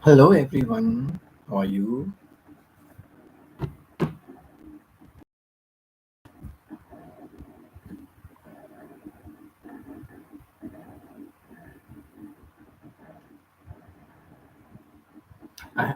Hello everyone, how are you? I,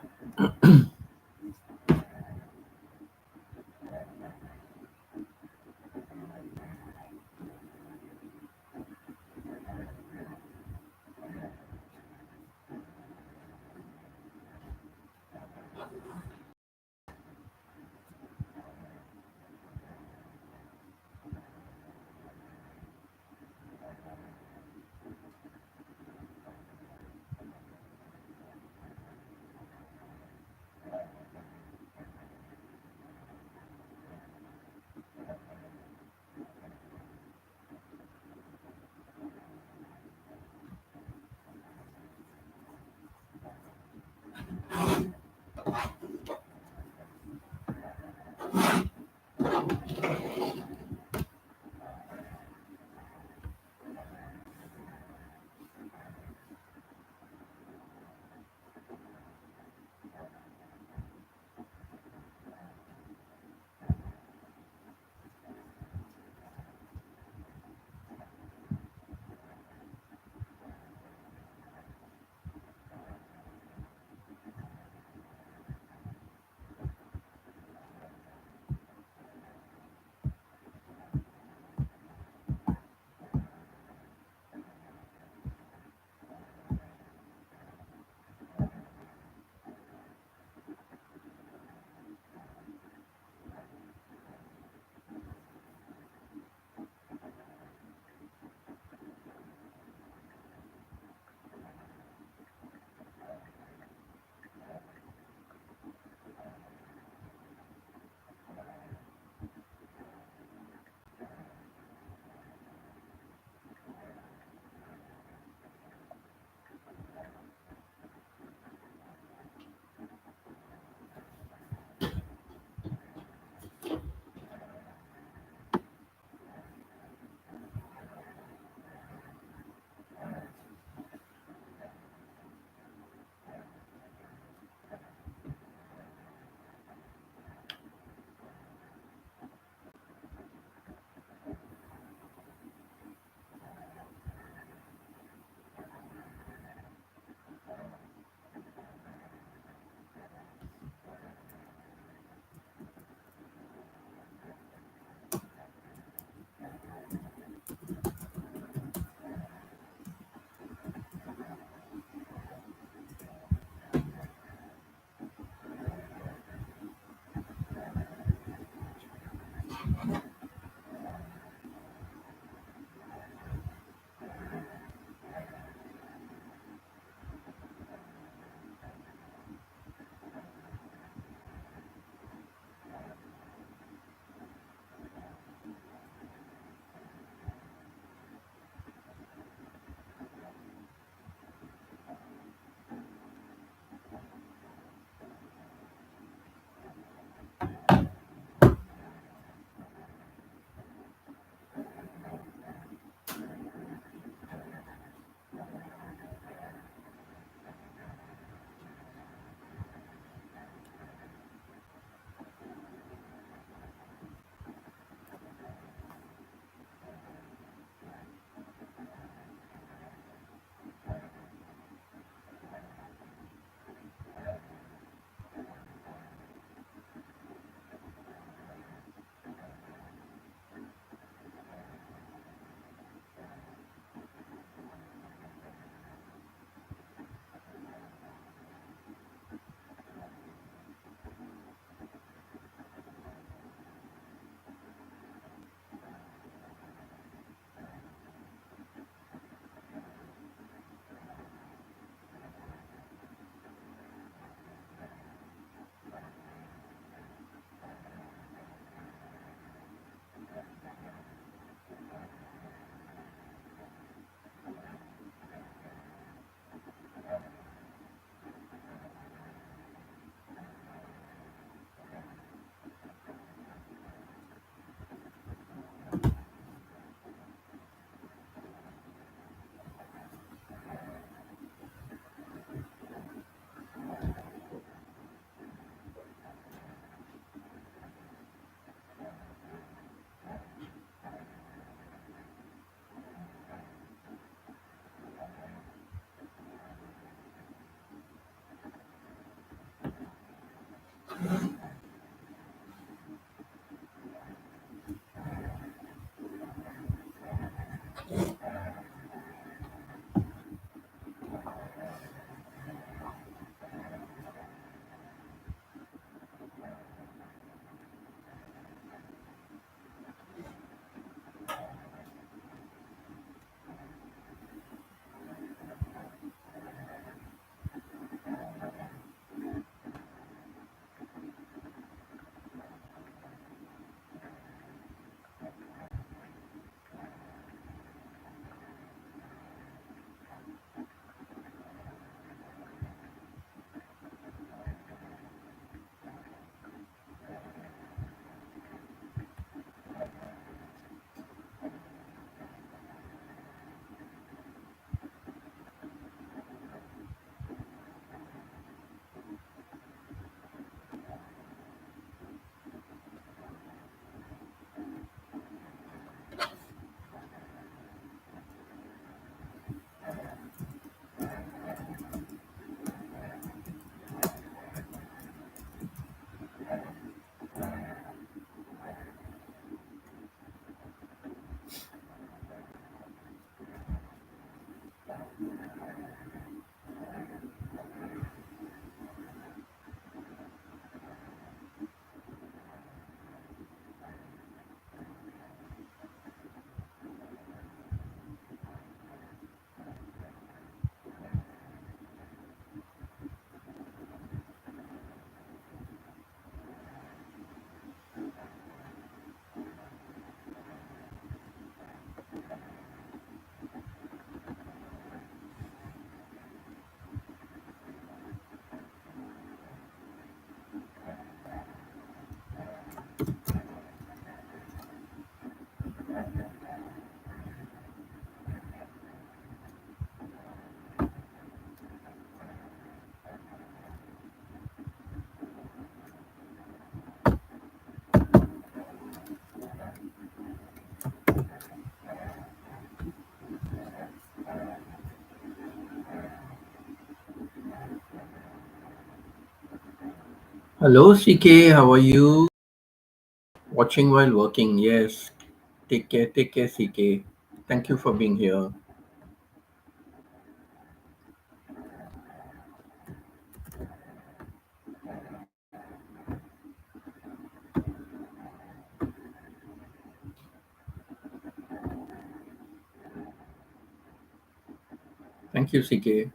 Hello, CK. How are you? Watching while working. Yes. Take care, CK. Thank you for being here. Thank you, CK.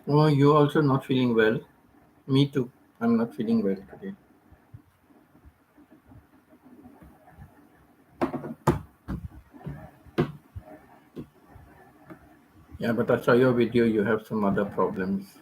Oh, you also not feeling well? Me too. I'm not feeling well today. Yeah, but I saw your video. You have some other problems.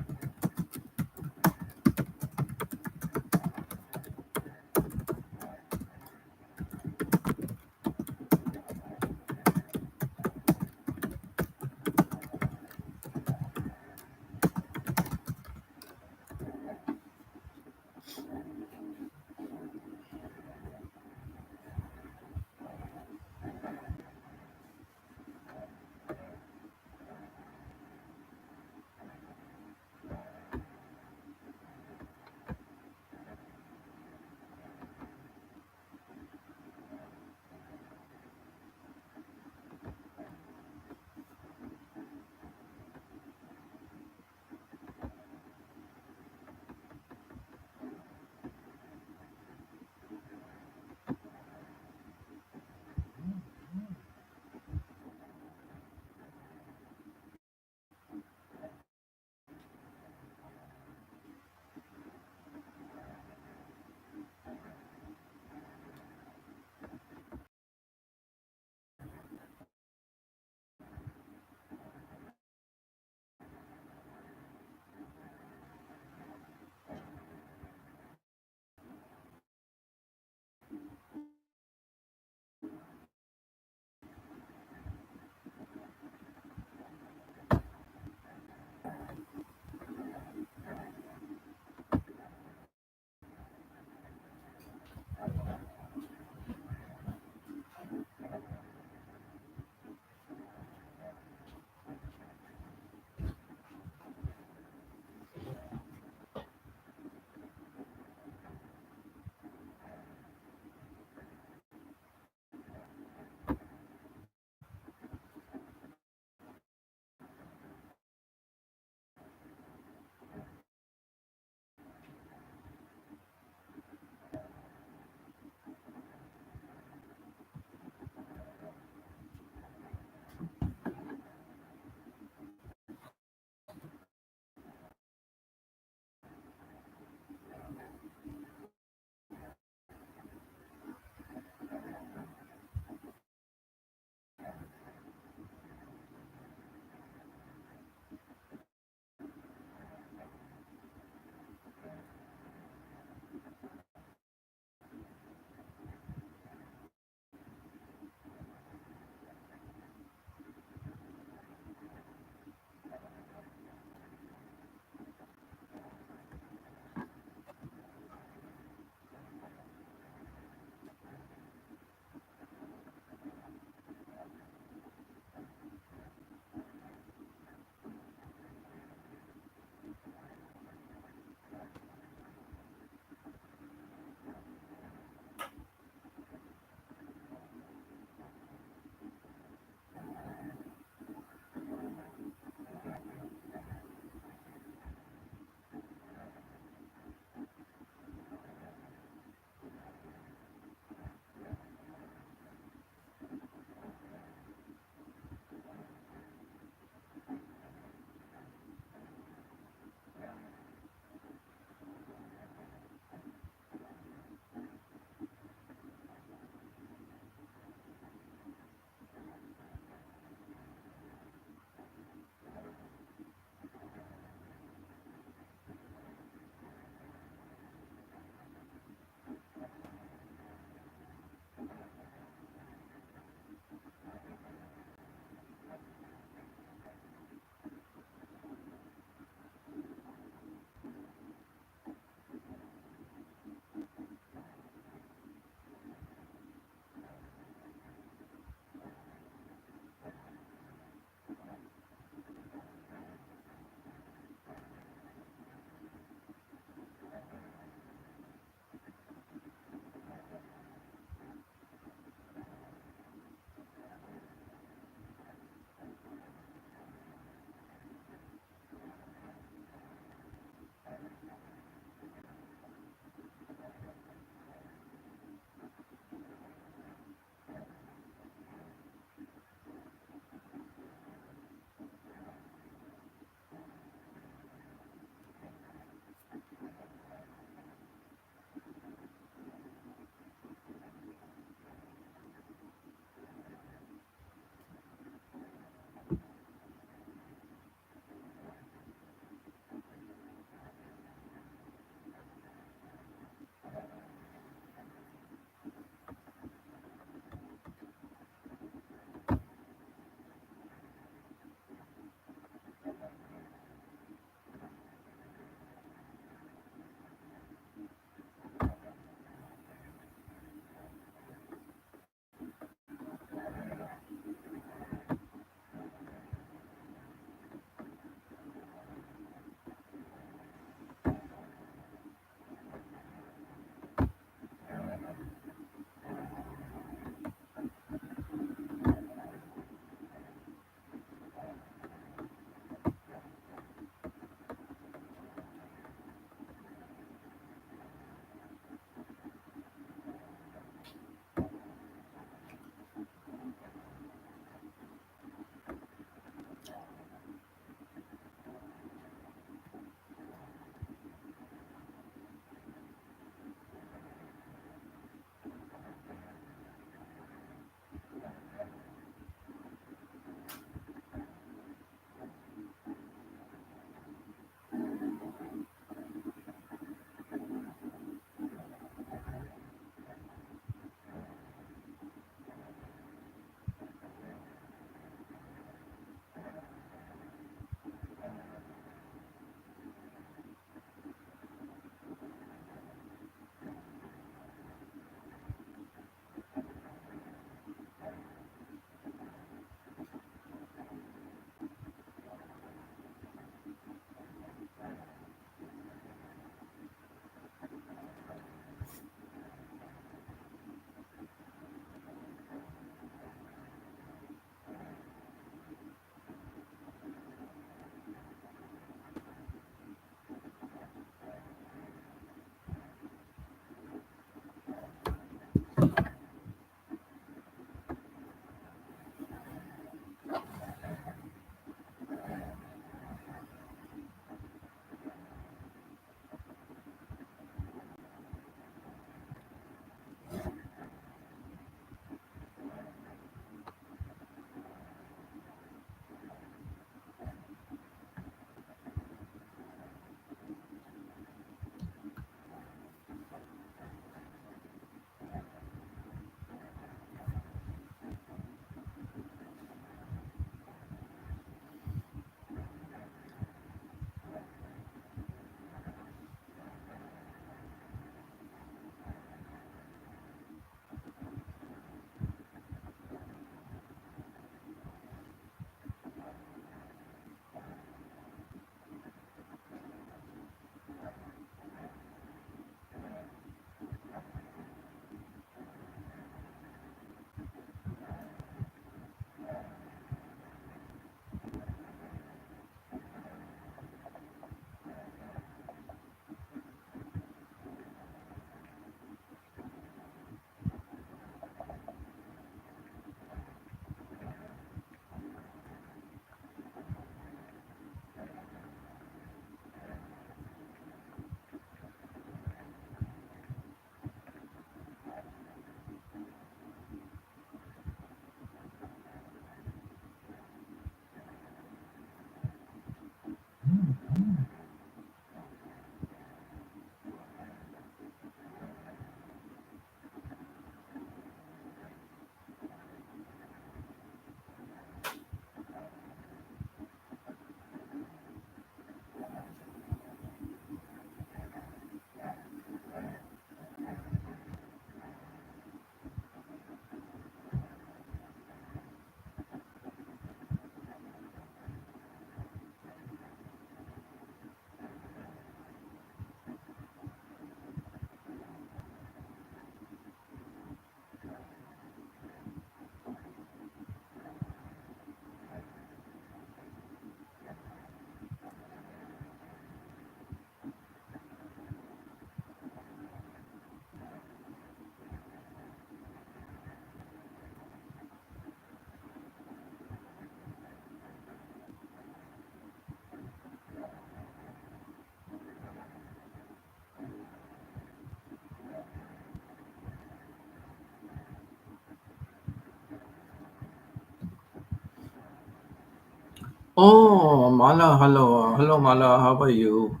Oh, Mala, hello. Hello, Mala. How are you?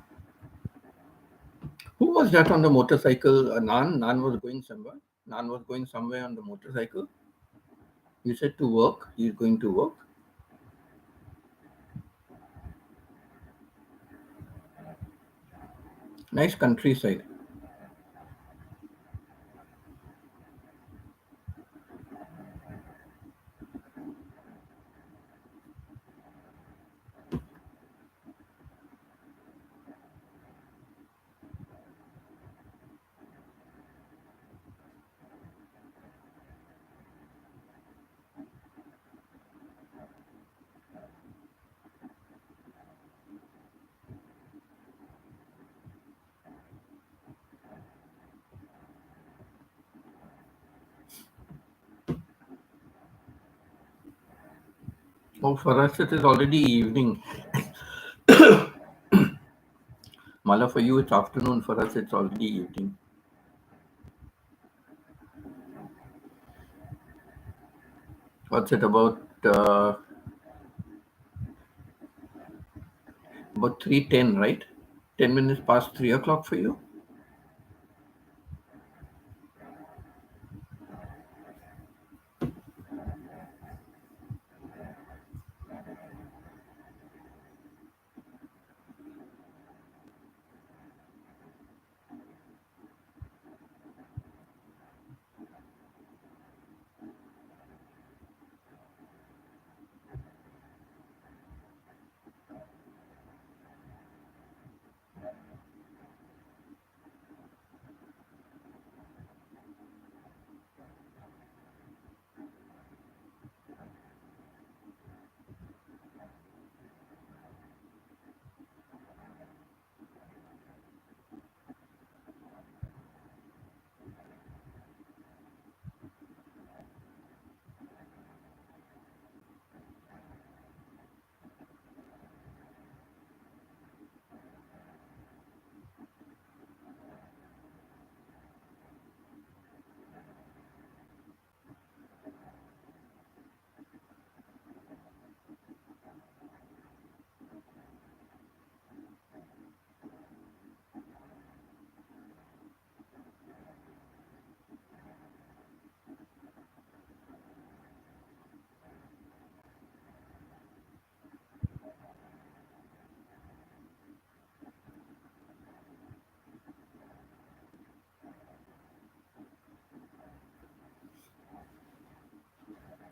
Who was that on the motorcycle? Nan? Nan was going somewhere? Nan was going somewhere on the motorcycle? You said to work. He's going to work. Nice countryside. Oh, for us it is already evening. Mala, for you it's afternoon. For us it's already evening. What's it about? About 3:10, right? 10 minutes past 3 o'clock for you.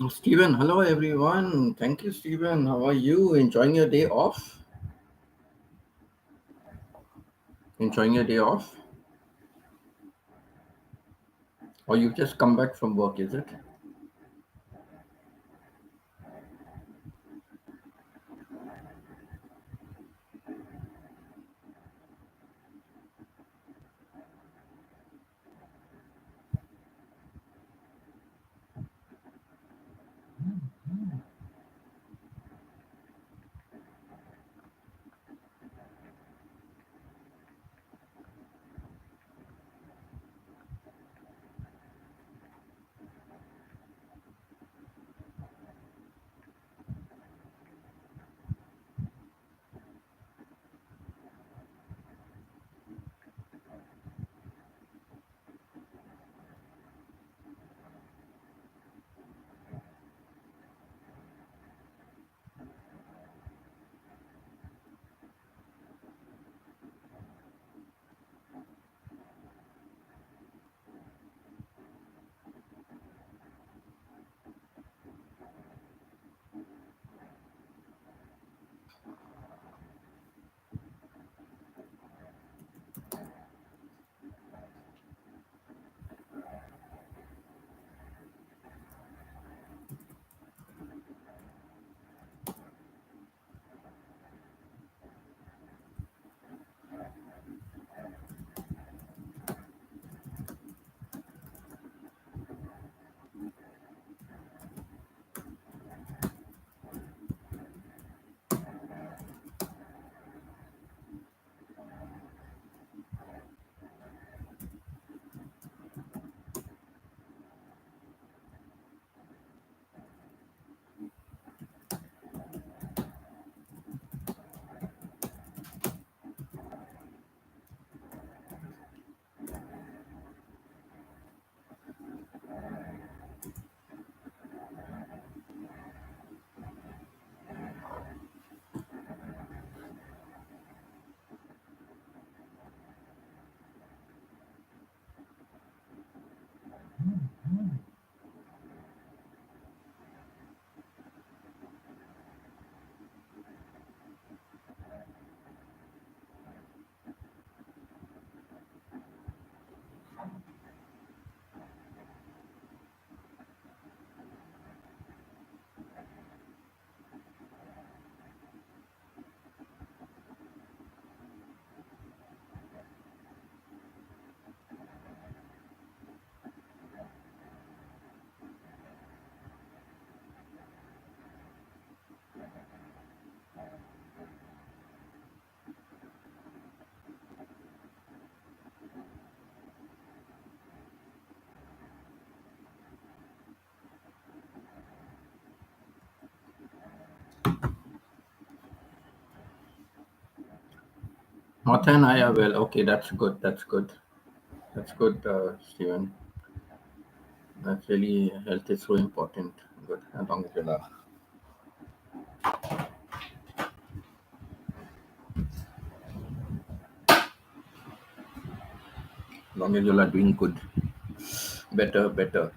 Stephen, hello everyone. Thank you, Stephen. How are you? Enjoying your day off? Enjoying your day off? Or you've just come back from work, is it? Martha and I are well. Okay, that's good. That's good. That's good, Stephen. That's really health is so important. Good. As long as you are doing good, better, better.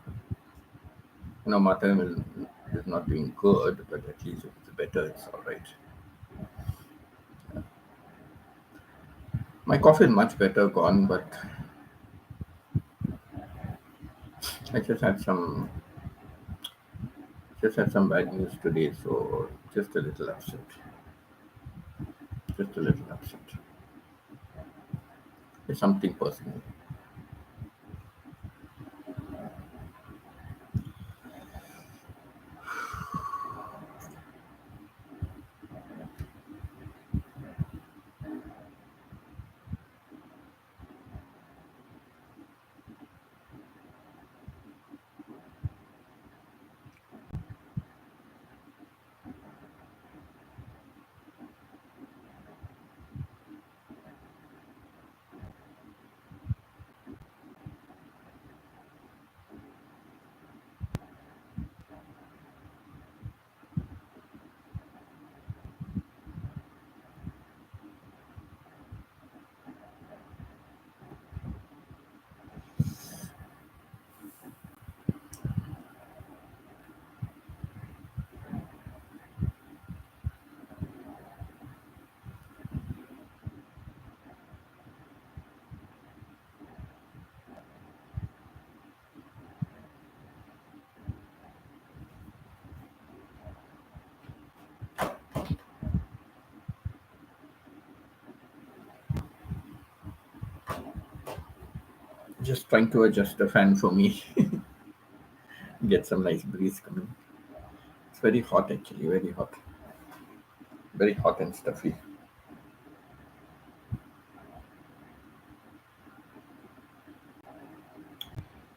Martha is not doing good, but at least if it's better, it's all right. My cough is much better gone, but I just had some bad news today, so just a little upset. Just a little upset. It's something personal. Just trying to adjust the fan for me, get some nice breeze coming. It's very hot actually, very hot and stuffy.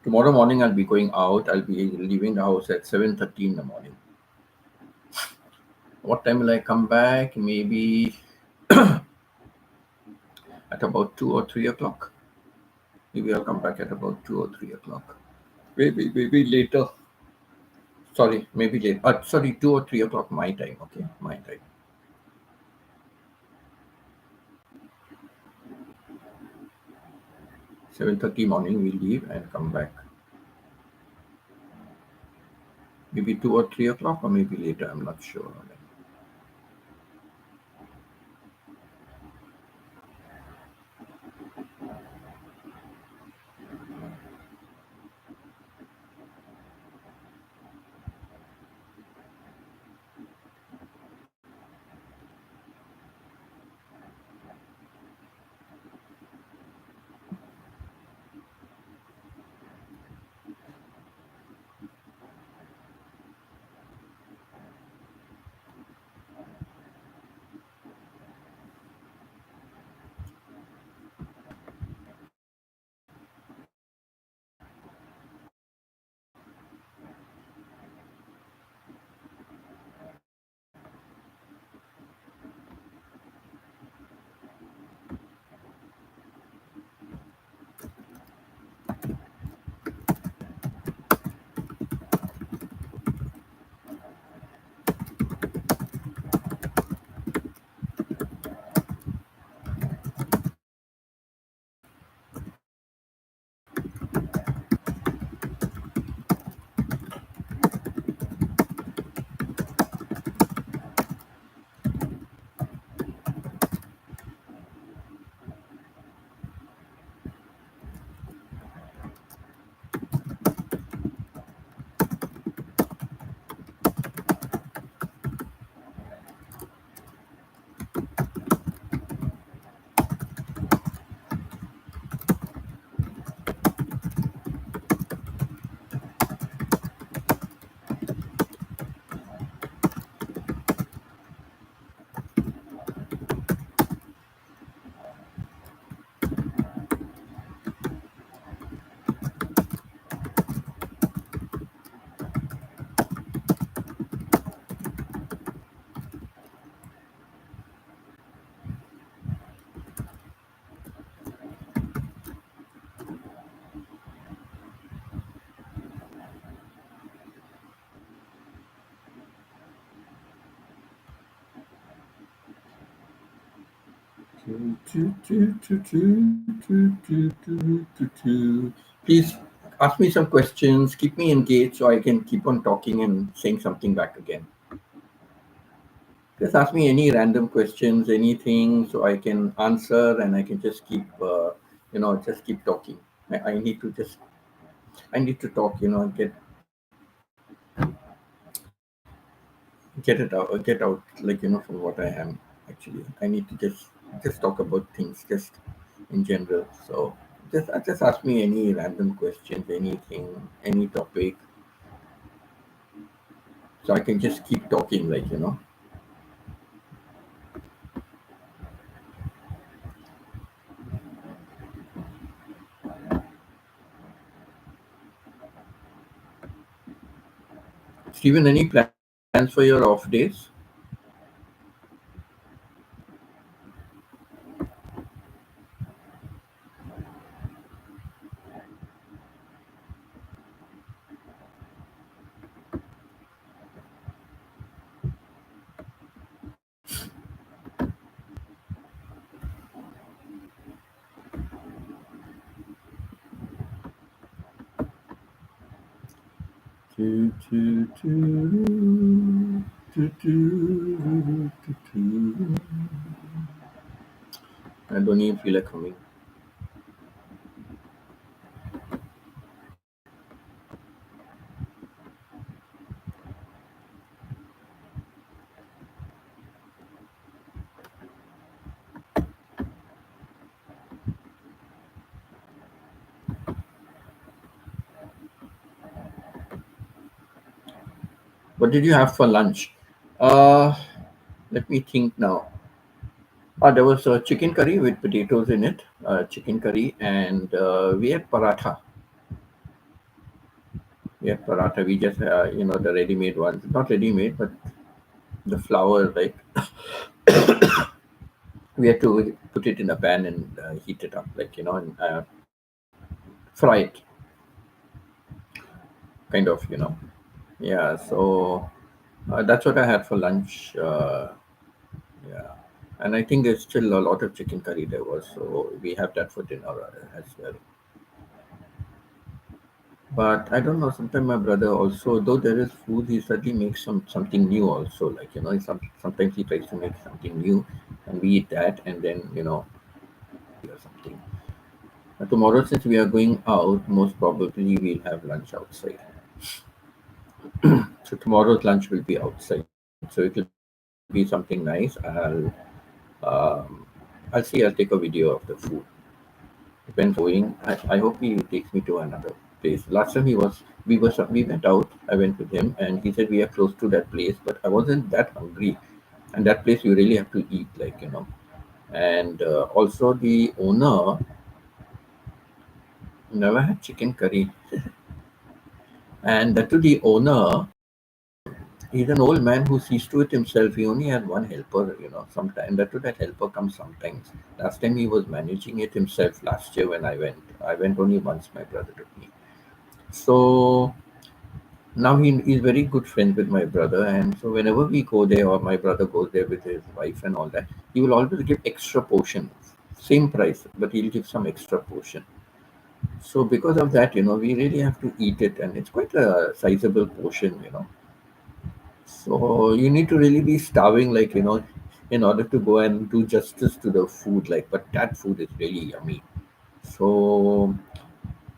Tomorrow morning I'll be going out. I'll be leaving the house at 7:30 in the morning. What time will I come back? Maybe at about 2 or 3 o'clock. Maybe I'll come back at about 2 or 3 o'clock. Maybe later. Sorry, maybe late. Sorry, 2 or 3 o'clock my time. Okay, my time. 7:30 morning we leave and come back. Maybe 2 or 3 o'clock, or maybe later. I'm not sure. Please ask me some questions, keep me engaged so I can keep on talking and saying something back again. Just ask me any random questions, anything, so I can answer and I can just keep, just keep talking. I need to talk, get out, from what I am actually. I need to just talk about things, just in general. So just ask me any random questions, anything, any topic, so I can just keep talking, Stephen, any plans for your off days? I don't even feel like coming. What did you have for lunch? Uh, Let me think now. There was a chicken curry with potatoes in it, chicken curry, and we had paratha. We had paratha. We just, the ready-made ones. Not ready-made, but the flour, right? We had to put it in a pan and heat it up, and fry it, kind of. Yeah, so that's what I had for lunch. Yeah, and I think there's still a lot of chicken curry there was, so we have that for dinner as well. But I don't know. Sometimes my brother also, though there is food, he certainly makes something new also. Sometimes he tries to make something new, and we eat that, and then or something. Tomorrow, since we are going out, most probably we'll have lunch outside. So tomorrow's lunch will be outside. So it'll be something nice. Um, I'll see. I'll take a video of the food. Depends going. I hope he takes me to another place. Last time we went out. I went with him, and he said we are close to that place, but I wasn't that hungry. And that place you really have to eat, And also the owner never had chicken curry, and that to the owner. He's an old man who sees to it himself. He only had one helper, sometimes. That helper comes sometimes. Last time he was managing it himself last year when I went. I went only once, my brother took me. So now he's very good friends with my brother. And so whenever we go there or my brother goes there with his wife and all that, he will always give extra portions. Same price, but he'll give some extra portion. So because of that, we really have to eat it. And it's quite a sizable portion. So you need to really be starving, in order to go and do justice to the food. But that food is really yummy. So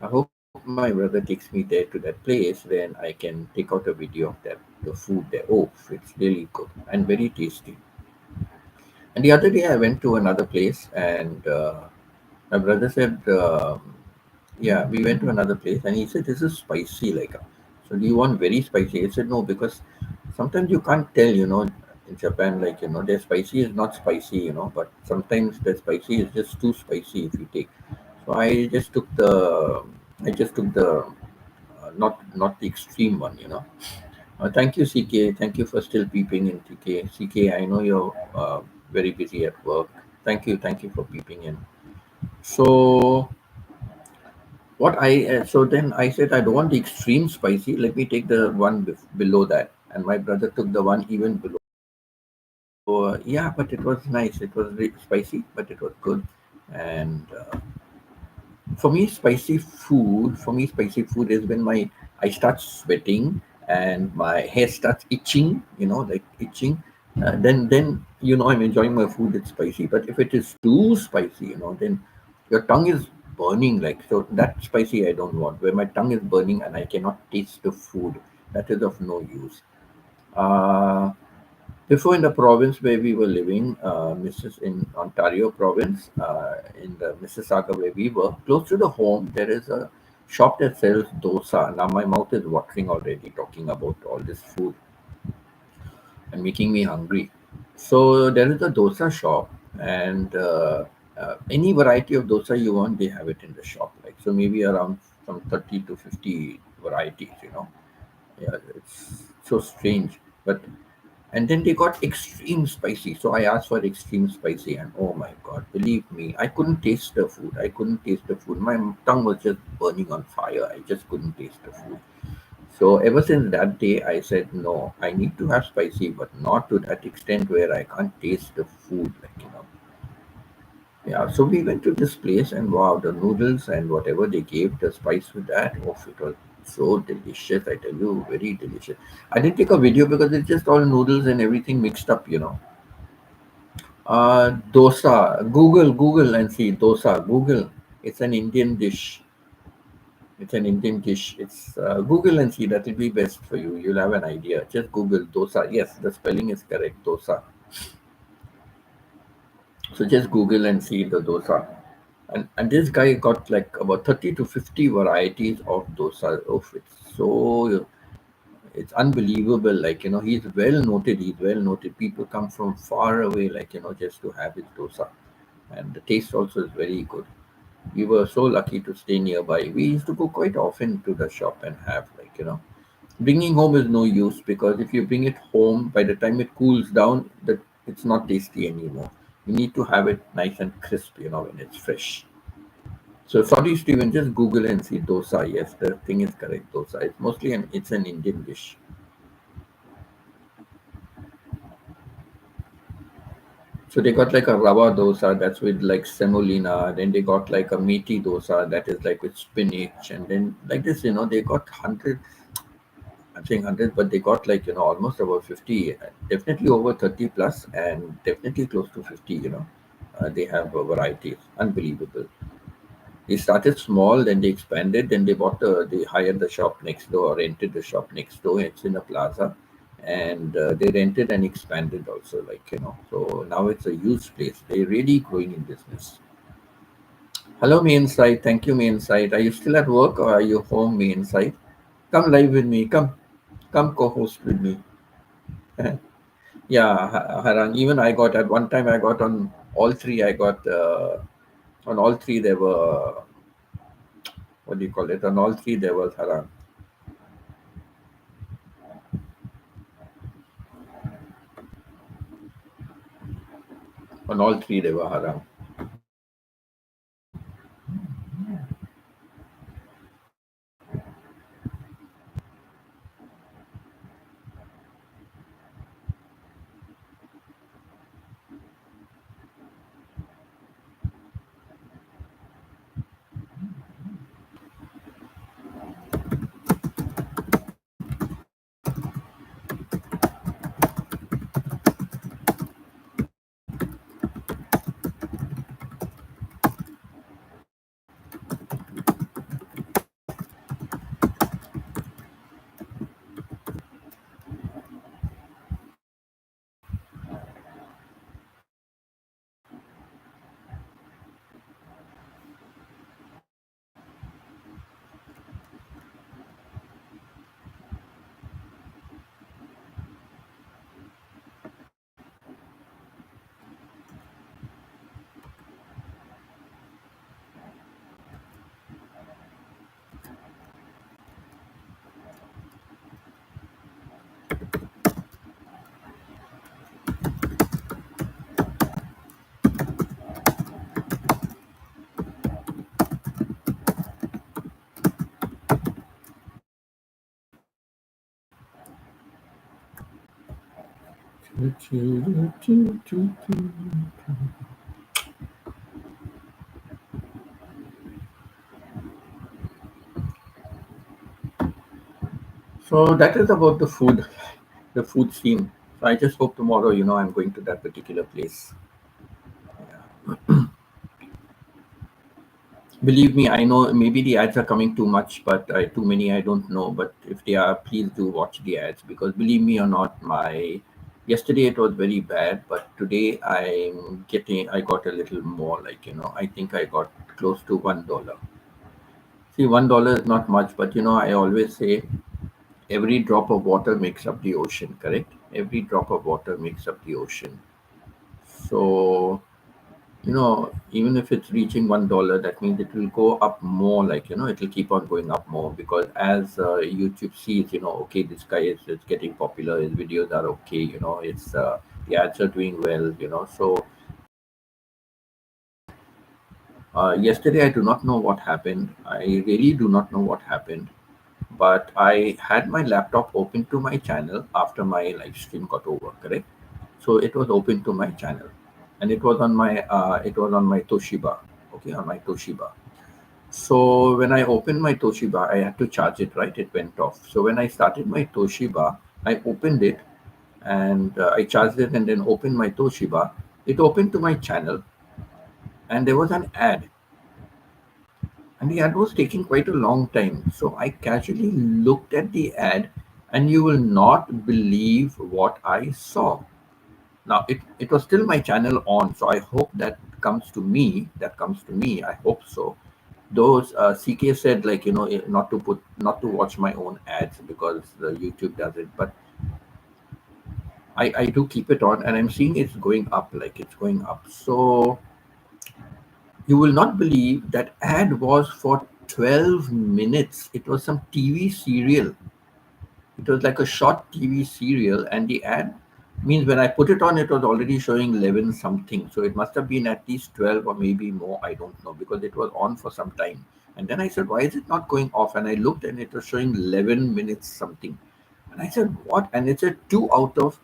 I hope my brother takes me there to that place, then I can take out a video of the food there. Oh, it's really good and very tasty. And the other day I went to another place, and my brother said, yeah, we went to another place, and he said, this is spicy. So do you want very spicy? I said, no, because sometimes you can't tell, in Japan, their spicy is not spicy, but sometimes the spicy is just too spicy if you take. So I just took the, not the extreme one. Thank you, CK. Thank you for still peeping in, TK. CK, I know you're very busy at work. Thank you for peeping in. So so then I said I don't want the extreme spicy. Let me take the one below that, and my brother took the one even below. Yeah, but it was nice. It was spicy, but it was good. And for me spicy food is when my I start sweating and my hair starts itching, like itching. Then I'm enjoying my food. It's spicy. But if it is too spicy, then your tongue is burning. Like, so that spicy I don't want. Where my tongue is burning and I cannot taste the food, that is of no use. uh Before, in the province where we were living, Mrs. in Ontario province, in the Mississauga where we were, close to the home, there is a shop that sells dosa. Now my mouth is watering already talking about all this food and making me hungry. So there is a dosa shop, and any variety of dosa you want, they have it in the shop. Like, so maybe around from 30 to 50 varieties. Yeah, it's so strange, but and then they got extreme spicy. So I asked for extreme spicy, and oh my god, believe me, I couldn't taste the food. I couldn't taste the food. My tongue was just burning on fire. I just couldn't taste the food. So ever since that day, I said no. I need to have spicy, but not to that extent where I can't taste the food. Yeah. So we went to this place, and wow, the noodles and whatever they gave, the spice with that, oh, it was so delicious. I tell you, very delicious. I didn't take a video because it's just all noodles and everything mixed up. Dosa. Google and see dosa. Google. It's an Indian dish. It's an Indian dish. It's Google and see. That will be best for you. You'll have an idea. Just Google dosa. Yes, the spelling is correct. Dosa. So just Google and see the dosa. And this guy got like about 30 to 50 varieties of dosa. Oh, it's unbelievable. He's well noted. He's well noted. People come from far away, just to have his dosa. And the taste also is very good. We were so lucky to stay nearby. We used to go quite often to the shop and have, bringing home is no use, because if you bring it home, by the time it cools down, that it's not tasty anymore. You need to have it nice and crisp, when it's fresh. So sorry, Steven, just Google and see dosa. Yes, the thing is correct. Dosa. It's an Indian dish. So they got like a rava dosa that's with like semolina. Then they got like a meaty dosa that is like with spinach, and then like this, they got 100. I'm saying 100, but they got like almost about 50, definitely over 30 plus, and definitely close to 50. They have varieties. Unbelievable. They started small, then they expanded, then they hired the shop next door, or rented the shop next door. It's in a plaza, and they rented and expanded also, So now it's a huge place. They're really growing in business. Hello, me inside. Thank you, me inside. Are you still at work or are you home, me inside? Come live with me. Come co-host with me. Yeah, Harang. Even I got at one time. I got on all three. I got on all three. There were, what do you call it? On all three there was Harang. On all three they were Harang. So that is about the food scene. So I just hope tomorrow, I'm going to that particular place. Believe me, I know maybe the ads are coming too much, but too many, I don't know. But if they are, please do watch the ads because believe me or not, my yesterday it was very bad, but today I got a little more. Like I think I got close to $1. See, $1 is not much, but I always say every drop of water makes up the ocean. Correct? Every drop of water makes up the ocean. So even if it's reaching $1, that means it will go up more. Like it will keep on going up more because as YouTube sees, okay, this guy is getting popular. His videos are okay. It's the ads are doing well. So yesterday I do not know what happened. I really do not know what happened. But I had my laptop open to my channel after my live stream got over. Correct? So it was open to my channel, and it was on my Toshiba. Okay, on my Toshiba. So when I opened my Toshiba, I had to charge it, right? It went off. So when I started my Toshiba, I opened it and I charged it and then opened my Toshiba. It opened to my channel and there was an ad. And the ad was taking quite a long time. So I casually looked at the ad and you will not believe what I saw. Now it was still my channel on, so I hope that comes to me. That comes to me. I hope so. Those CK said like not to watch my own ads because the YouTube does it, but I do keep it on and I'm seeing it's going up, like it's going up. So you will not believe that ad was for 12 minutes. It was some TV serial. It was like a short TV serial, and the ad means when I put it on, it was already showing 11 something. So it must have been at least 12 or maybe more. I don't know because it was on for some time. And then I said, why is it not going off? And I looked and it was showing 11 minutes something. And I said, what? And it said one out of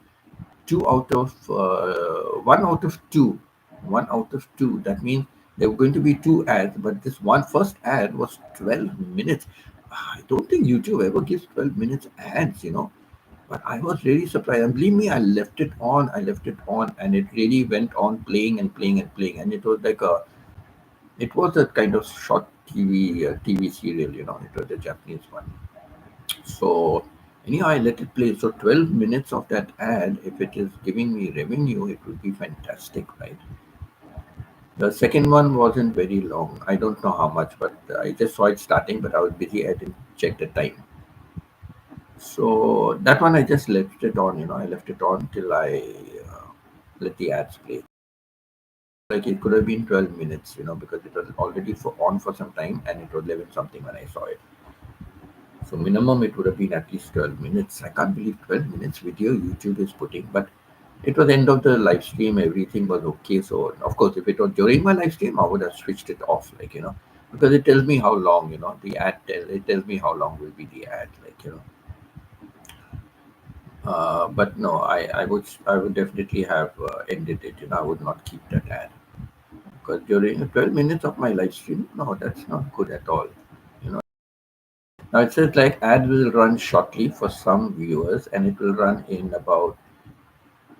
two. One out of two. That means there were going to be two ads, but this one first ad was 12 minutes. I don't think YouTube ever gives 12 minutes ads. But I was really surprised. And believe me, I left it on, and it really went on playing and playing and playing. And it was a kind of short TV serial. It was a Japanese one. So anyhow, I let it play. So 12 minutes of that ad, if it is giving me revenue, it would be fantastic, right? The second one wasn't very long. I don't know how much, but I just saw it starting, but I was busy. I didn't check the time. So that one I just left it on. I left it on till I let the ads play. Like it could have been 12 minutes, because it was already on for some time and it was 11 something when I saw it. So minimum it would have been at least 12 minutes. I can't believe 12 minutes video YouTube is putting, but it was end of the live stream. Everything was okay. So of course, if it was during my live stream, I would have switched it off, because it tells me how long, the it tells me how long will be the ad, but no, I would definitely have ended it. I would not keep that ad because during 12 minutes of my live stream, no, that's not good at all. You know. Now it says like ad will run shortly for some viewers, and it will run in about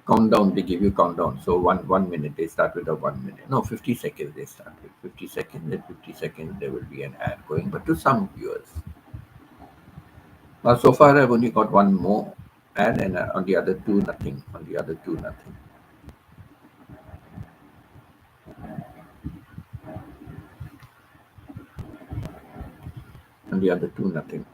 countdown. They give you countdown. So one minute they start with a 1 minute. No, 50 seconds they start with 50 seconds. At 50 seconds there will be an ad going, but to some viewers. Now so far I've only got one more ad, and on the other two nothing. On the other two nothing. On the other two nothing.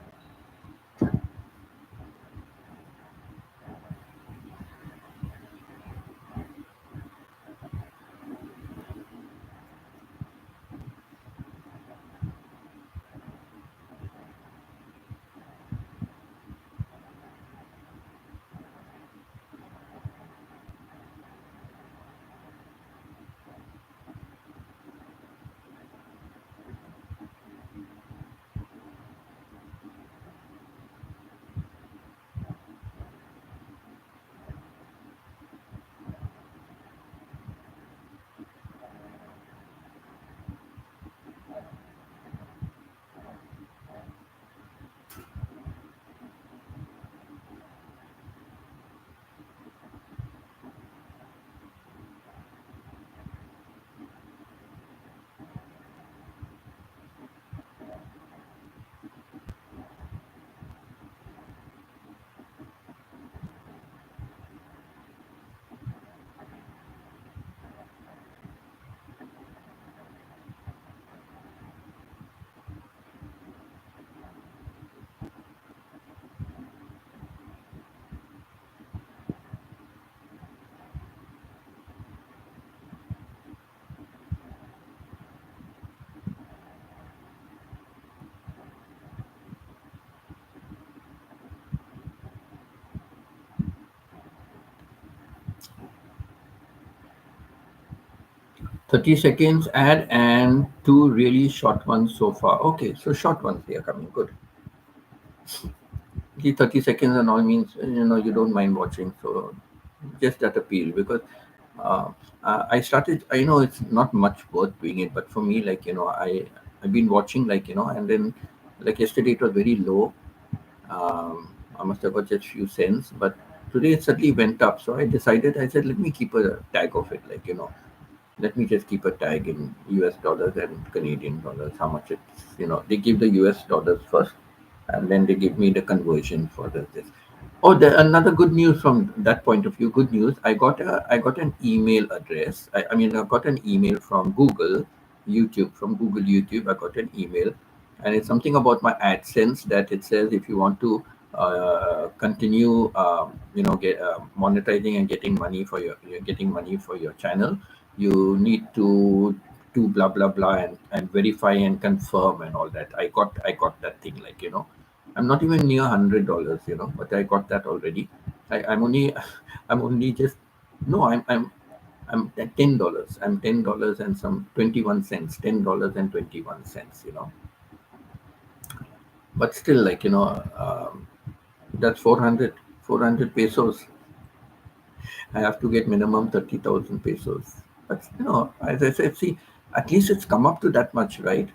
30 seconds ad and two really short ones so far. Okay, so short ones, they are coming. Good. The 30 seconds and all means, you don't mind watching. So just that appeal, because uh, I started, I know it's not much worth doing it, but for me, like, I've been watching, like, and then like yesterday it was very low. I must have got just few cents, but today it suddenly went up. So I said, let me keep a tag of it, like, let me just keep a tag in US dollars and Canadian dollars, how much it's, they give the US dollars first, and then they give me the conversion for this. Oh, another good news from that point of view. Good news. I got an email address. I mean, I got an email from Google YouTube. From Google YouTube, I got an email, and it's something about my AdSense that it says if you want to continue, get monetizing and getting money for you're getting money for your channel, you need to do blah blah blah and verify and confirm and all that. I got that thing, like, I'm not even near $100, but I got that already. I'm only I'm only just no I'm at $10. I'm $10 and some 21 cents, $10.21, but still, like, that's 400 pesos. I have to get minimum 30,000 pesos. But, as I said, see, at least it's come up to that much, right?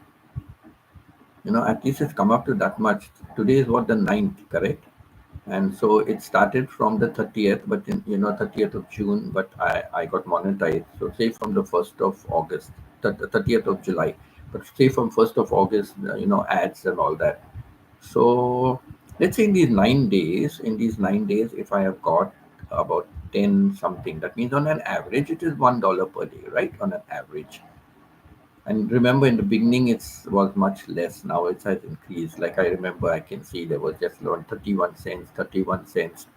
At least it's come up to that much. Today is what, the 9th, correct? And so it started from the 30th, but 30th of June, but I got monetized. So say from the 1st of August, the 30th of July, but say from 1st of August, ads and all that. So let's say in these 9 days, if I have got about 10 something, that means on an average, it is $1 per day, right? On an average. And remember, in the beginning, it was much less. Now it has increased. Like I remember, I can see there was just around 31 cents,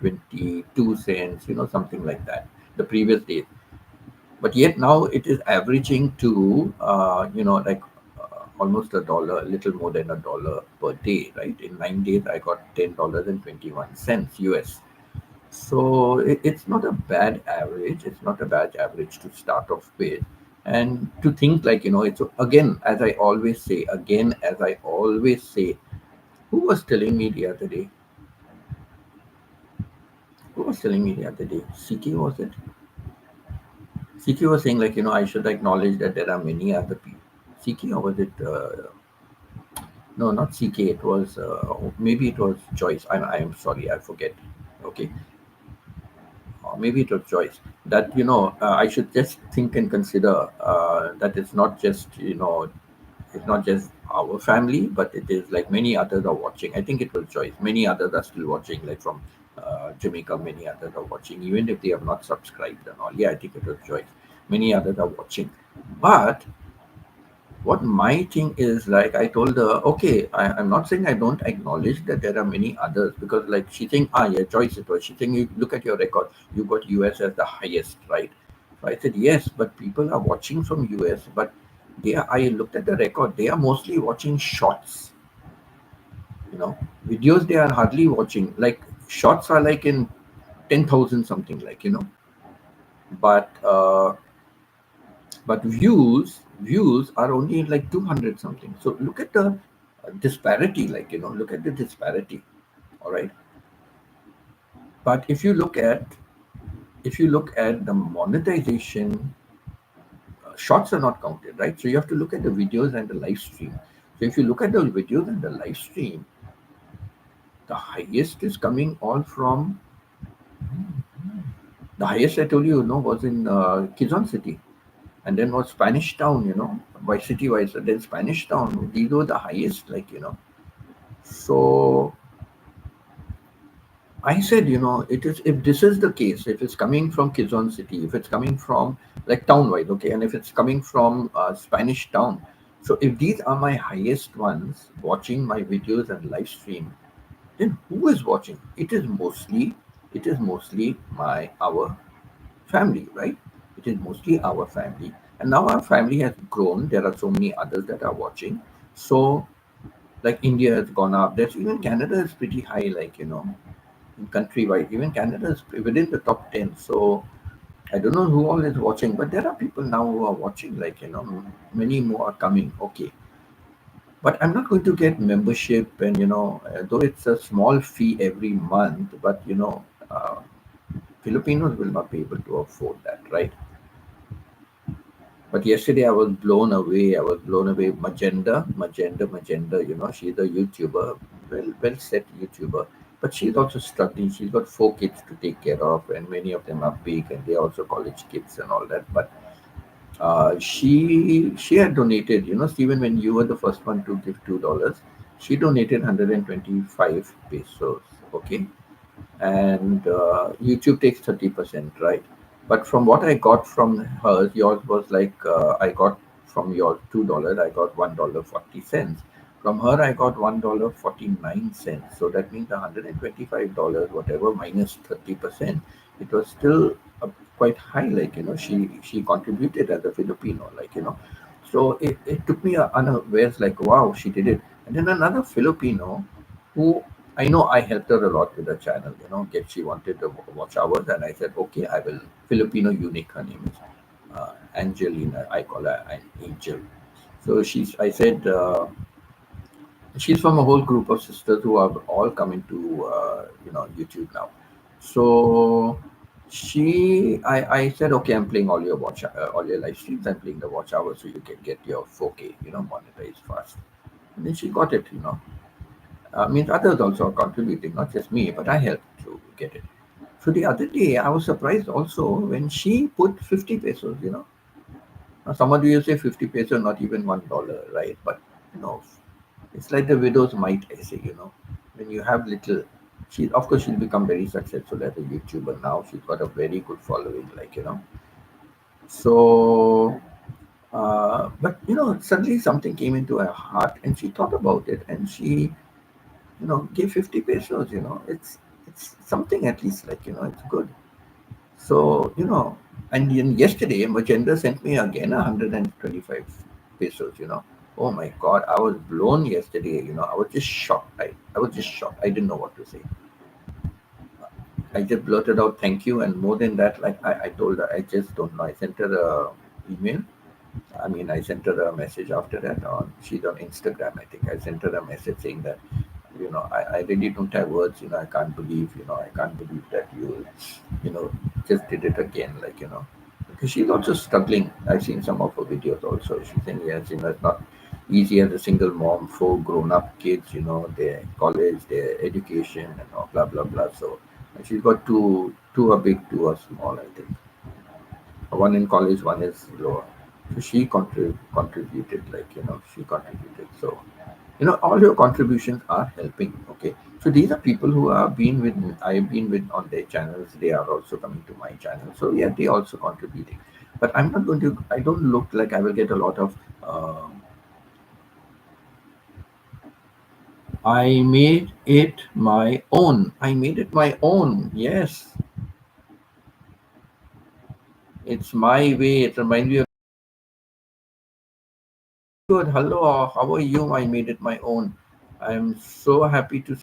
22 cents, something like that, the previous days. But yet now it is averaging to, like almost a dollar, a little more than a dollar per day, right? In 9 days, I got $10.21 US. So it's not a bad average. It's not a bad average to start off with. And to think, like, it's again, as I always say, who was telling me the other day? Who was telling me the other day? CK, was it? CK was saying, like, I should acknowledge that there are many other people. CK, or was it? No, not CK. It was, maybe it was Joyce. I'm sorry, I forget. Okay, or maybe it was Joyce, that I should just think and consider that it's not just our family, but it is like many others are watching. I think it was Joyce. Many others are still watching, like from Jamaica. Many others are watching, even if they have not subscribed and all. Yeah, I think it was Joyce. Many others are watching, but what my thing is, like, I told her, okay, I'm not saying I don't acknowledge that there are many others, because like she think, yeah, Joyce, it was, she think, you look at your record, you got US as the highest, right? So I said, yes, but people are watching from US, but I looked at the record, they are mostly watching shots, you know, videos they are hardly watching. Like shots are like in 10,000 something, like, but views are only like 200 something. So look at the disparity, like, look at the disparity. All right, but if you look at the monetization, shots are not counted, right? So you have to look at the videos and the live stream. So if you look at the videos and the live stream, the highest is coming all from, the highest I told you, was in Kizon City, and then was Spanish Town, by city wise, and then Spanish Town. These were the highest, like, So I said, it is, if this is the case, if it's coming from Kizon City, if it's coming from like town wide, okay, and if it's coming from Spanish Town, so if these are my highest ones watching my videos and live stream, then who is watching? It is mostly our family, right? It is mostly our family, and now our family has grown. There are so many others that are watching. So like India has gone up. There's even Canada is pretty high, like, countrywide. Even Canada is within the top 10. So I don't know who all is watching, but there are people now who are watching, like, many more are coming. Okay. But I'm not going to get membership, and, though it's a small fee every month, but, Filipinos will not be able to afford that, right? But yesterday I was blown away. I was blown away. Magenda. She's a YouTuber, well set YouTuber, but she's also struggling. She's got four kids to take care of, and many of them are big, and they're also college kids and all that. But she had donated. Stephen, when you were the first one to give $2, she donated 125 pesos. Okay, and YouTube takes 30%, right? But from what I got from hers, yours was like I got from yours $2, I got $1.40. From her, I got $1.49. So that means $125, whatever minus 30%, it was still quite high. Like, she contributed as a Filipino, like, So it took me unawares, like, wow, she did it. And then another Filipino who I know I helped her a lot with the channel, get she wanted the watch hours, and I said, okay, I will. Filipino unique, her name is Angelina. I call her an Angel. So I said, she's from a whole group of sisters who are all coming to, YouTube now. So I said, okay, I'm playing all your live streams. I'm playing the watch hours so you can get your 4K, monetized fast. And then she got it, means others also are contributing, not just me, but I helped to get it. So the other day, I was surprised also when she put 50 pesos, Now, somebody will say 50 pesos, not even $1, right? But, you know, it's like the widow's mite, I say, when you have little, of course, she'll become very successful as a YouTuber now. She's got a very good following, like, So, but, suddenly something came into her heart and she thought about it and she give 50 pesos, it's something at least, like, it's good. So, and then yesterday, Magenda sent me again 125 pesos, Oh my God, I was blown yesterday, I was just shocked. I was just shocked. I didn't know what to say. I just blurted out thank you, and more than that, like I told her, I just don't know. I sent her a email. I sent her a message after that. She's on Instagram, I think. I sent her a message saying that, I really don't have words. I can't believe, I can't believe that you know, just did it again, like, because she's also struggling. I've seen some of her videos also. She's saying, yes, it's not easy as a single mom, four grown-up kids, their college, their education, and all, blah, blah, blah. So and she's got two are big, two are small, I think. One in college, one is lower. So she contributed, like, she contributed. So, all your contributions are helping. Okay. So these are people who have been with me. I've been with on their channels. They are also coming to my channel. So yeah, they also contributing. But I'm not going to, I don't look like I will get a lot of, I made it my own. I made it my own. Yes. It's my way. It reminds me of good. Hello, how are you? I made it my own. I'm so happy to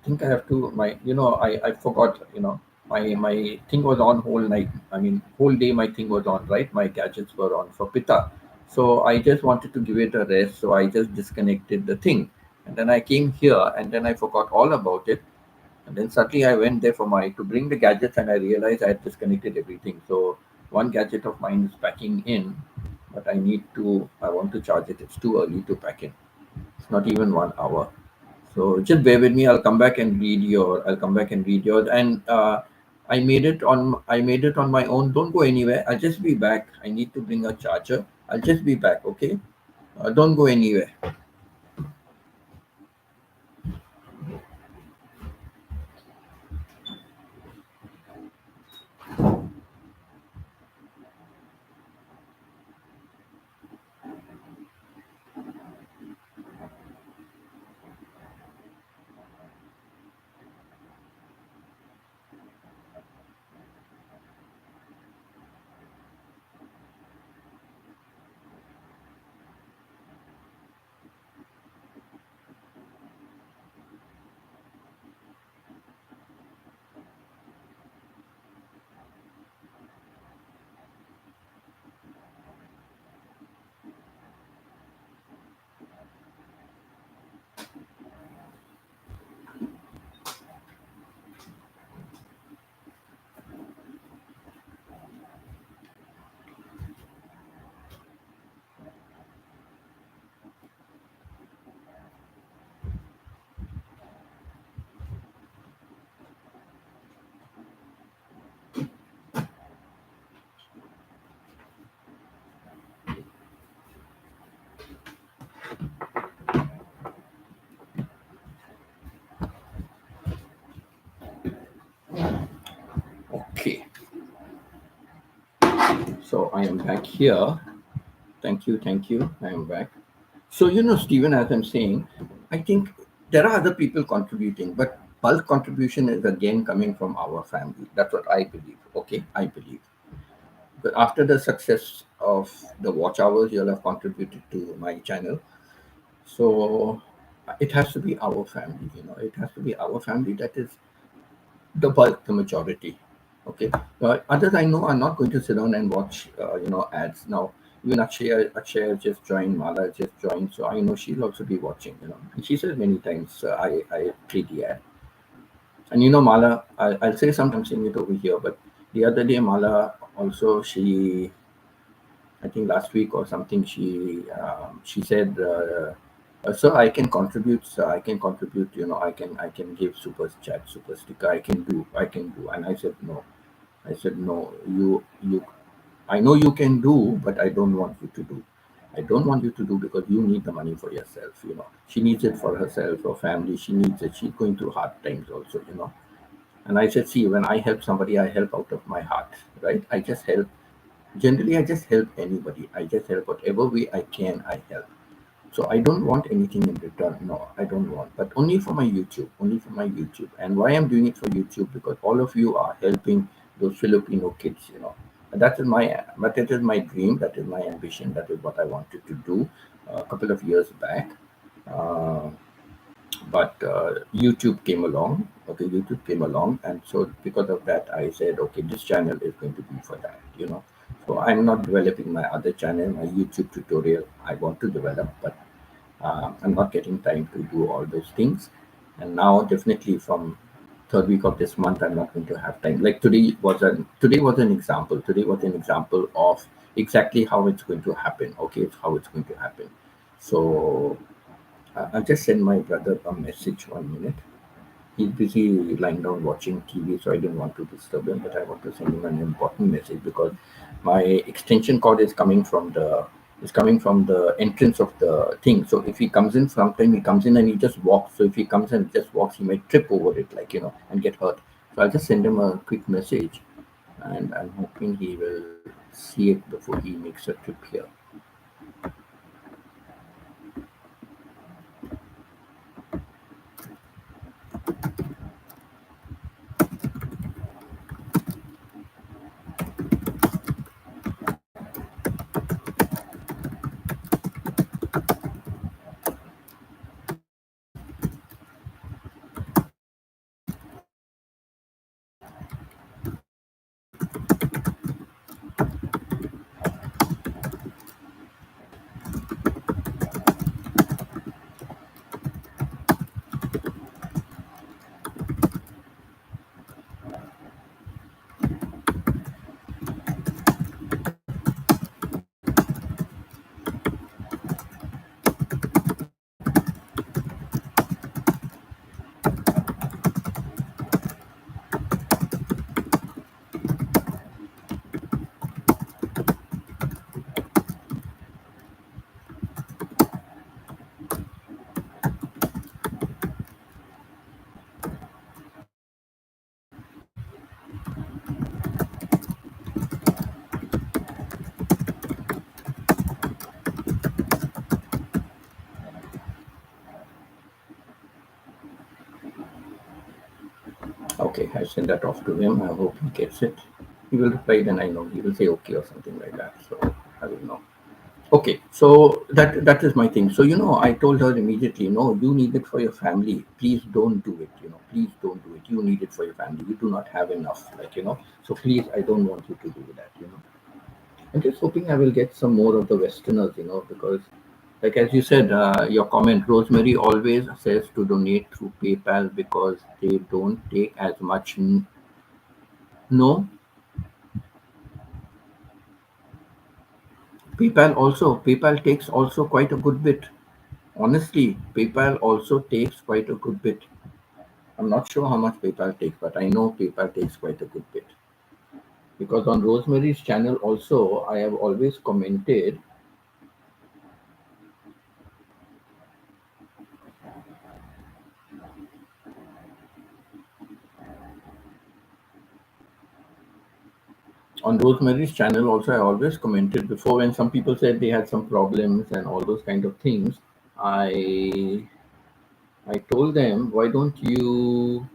think I have to my I forgot, my thing was on whole night. Whole day my thing was on, right? My gadgets were on for Pita. So I just wanted to give it a rest. So I just disconnected the thing. And then I came here and then I forgot all about it. And then suddenly I went there for my to bring the gadgets and I realized I had disconnected everything. So one gadget of mine is packing in, but I want to charge it. It's too early to pack in. It's not even 1 hour. So just bear with me. I'll come back and read yours. And I made it on my own. Don't go anywhere. I'll just be back. I need to bring a charger. I'll just be back. Okay. Don't go anywhere. So I am back here. Thank you, thank you. I am back. So, Stephen, as I'm saying, I think there are other people contributing, but bulk contribution is again coming from our family. That's what I believe. Okay, I believe. But after the success of the watch hours, you'll have contributed to my channel. So it has to be our family, it has to be our family that is the bulk, the majority. Okay. Others I know are not going to sit down and watch, ads. Now, even Akshay just joined, Mala just joined, so I know she'll also be watching. And she says many times, I play the ad. And Mala, I'll say something, I'm saying it over here, but the other day, Mala also, I think last week or something, she said, "Sir, I can contribute. Sir, I can contribute. I can give super chat, super sticker. I can do." And I said no. I said no. You. I know you can do, but I don't want you to do. I don't want you to do because you need the money for yourself. She needs it for herself, her family. She needs it. She's going through hard times also. And I said, see, when I help somebody, I help out of my heart, right? I just help. Generally, I just help anybody. I just help whatever way I can, I help. So I don't want anything in return. No, I don't want. But only for my YouTube. Only for my YouTube. And why I'm doing it for YouTube? Because all of you are helping those Filipino kids. And that is my dream. That is my ambition. That is what I wanted to do a couple of years back. Uh, but YouTube came along. Okay, YouTube came along, and so because of that, I said, okay, this channel is going to be for that. So I'm not developing my other channel, my YouTube tutorial. I want to develop, but I'm not getting time to do all those things. And now, definitely from third week of this month, I'm not going to have time. Like today was an example. Today was an example of exactly how it's going to happen. Okay, it's how it's going to happen. So I'll just send my brother a message 1 minute. He's busy lying down watching TV, so I didn't want to disturb him, but I want to send him an important message because my extension cord is coming from the entrance of the thing. So if he comes in, sometime he comes in and he just walks. So if he comes and just walks, he might trip over it, like and get hurt. So I'll just send him a quick message, and I'm hoping he will see it before he makes a trip here. Okay, I send that off to him. I hope he gets it. He will reply, then I know. He will say okay or something like that. So I will know. Okay, so that is my thing. So I told her immediately, no, you need it for your family. Please don't do it. Please don't do it. You need it for your family. You do not have enough, So please, I don't want you to do that. I'm just hoping I will get some more of the Westerners, because, like as you said, your comment, Rosemary always says to donate through PayPal because they don't take as much. No, PayPal takes also quite a good bit. Honestly, PayPal also takes quite a good bit. I'm not sure how much PayPal takes, but I know PayPal takes quite a good bit. Because on Rosemary's channel also, I have always commented. On Rosemary's channel also, I always commented before when some people said they had some problems and all those kind of things. I I told them, why don't you?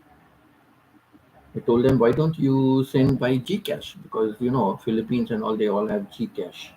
I told them, why don't you send by Gcash? Because Philippines and all, they all have Gcash.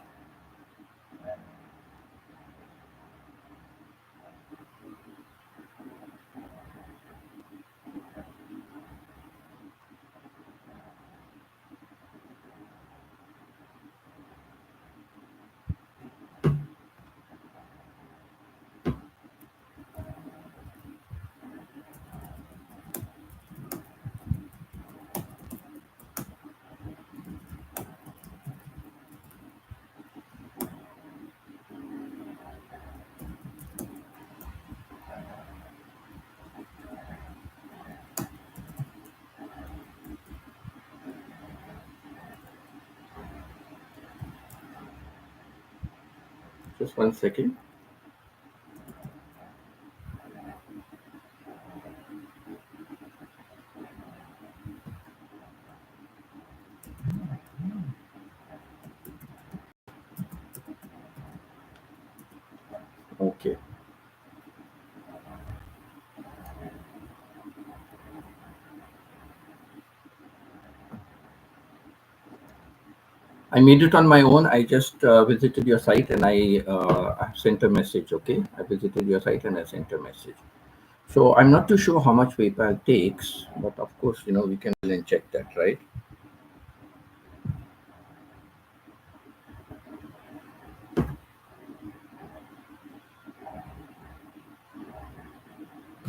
Just 1 second. Okay. I made it on my own. I just visited your site and I sent a message. Okay, I visited your site and I sent a message. So I'm not too sure how much PayPal takes, but of course, we can then check that, right?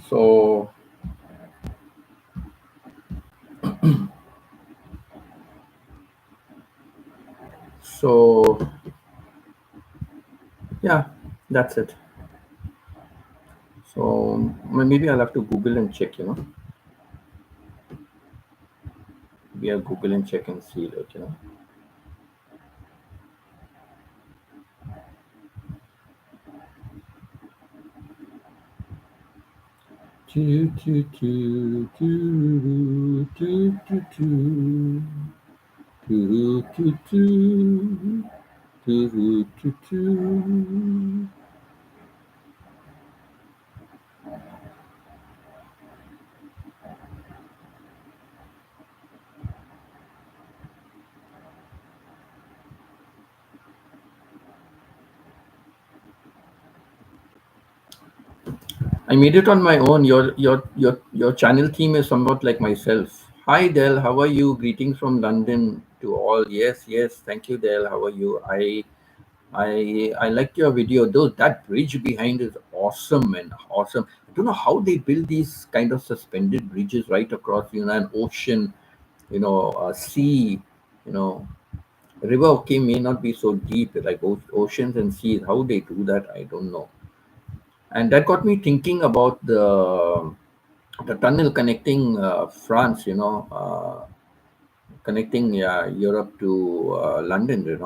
So, so yeah, that's it. So maybe I'll have to Google and check. Maybe I'll Google and check and see, like. Do, do, do, do, do, do, do. Do, do, do, do, do, do. I made it on my own. Your channel theme is somewhat like myself. Hi Del, how are you? Greetings from London to all. Yes, yes. Thank you, Del. How are you? I liked your video. Though that bridge behind is awesome and awesome. I don't know how they build these kind of suspended bridges right across an ocean, sea, you know, river. Okay, may not be so deep like oceans and seas. How they do that, I don't know. And that got me thinking about the tunnel connecting France, connecting Europe to London,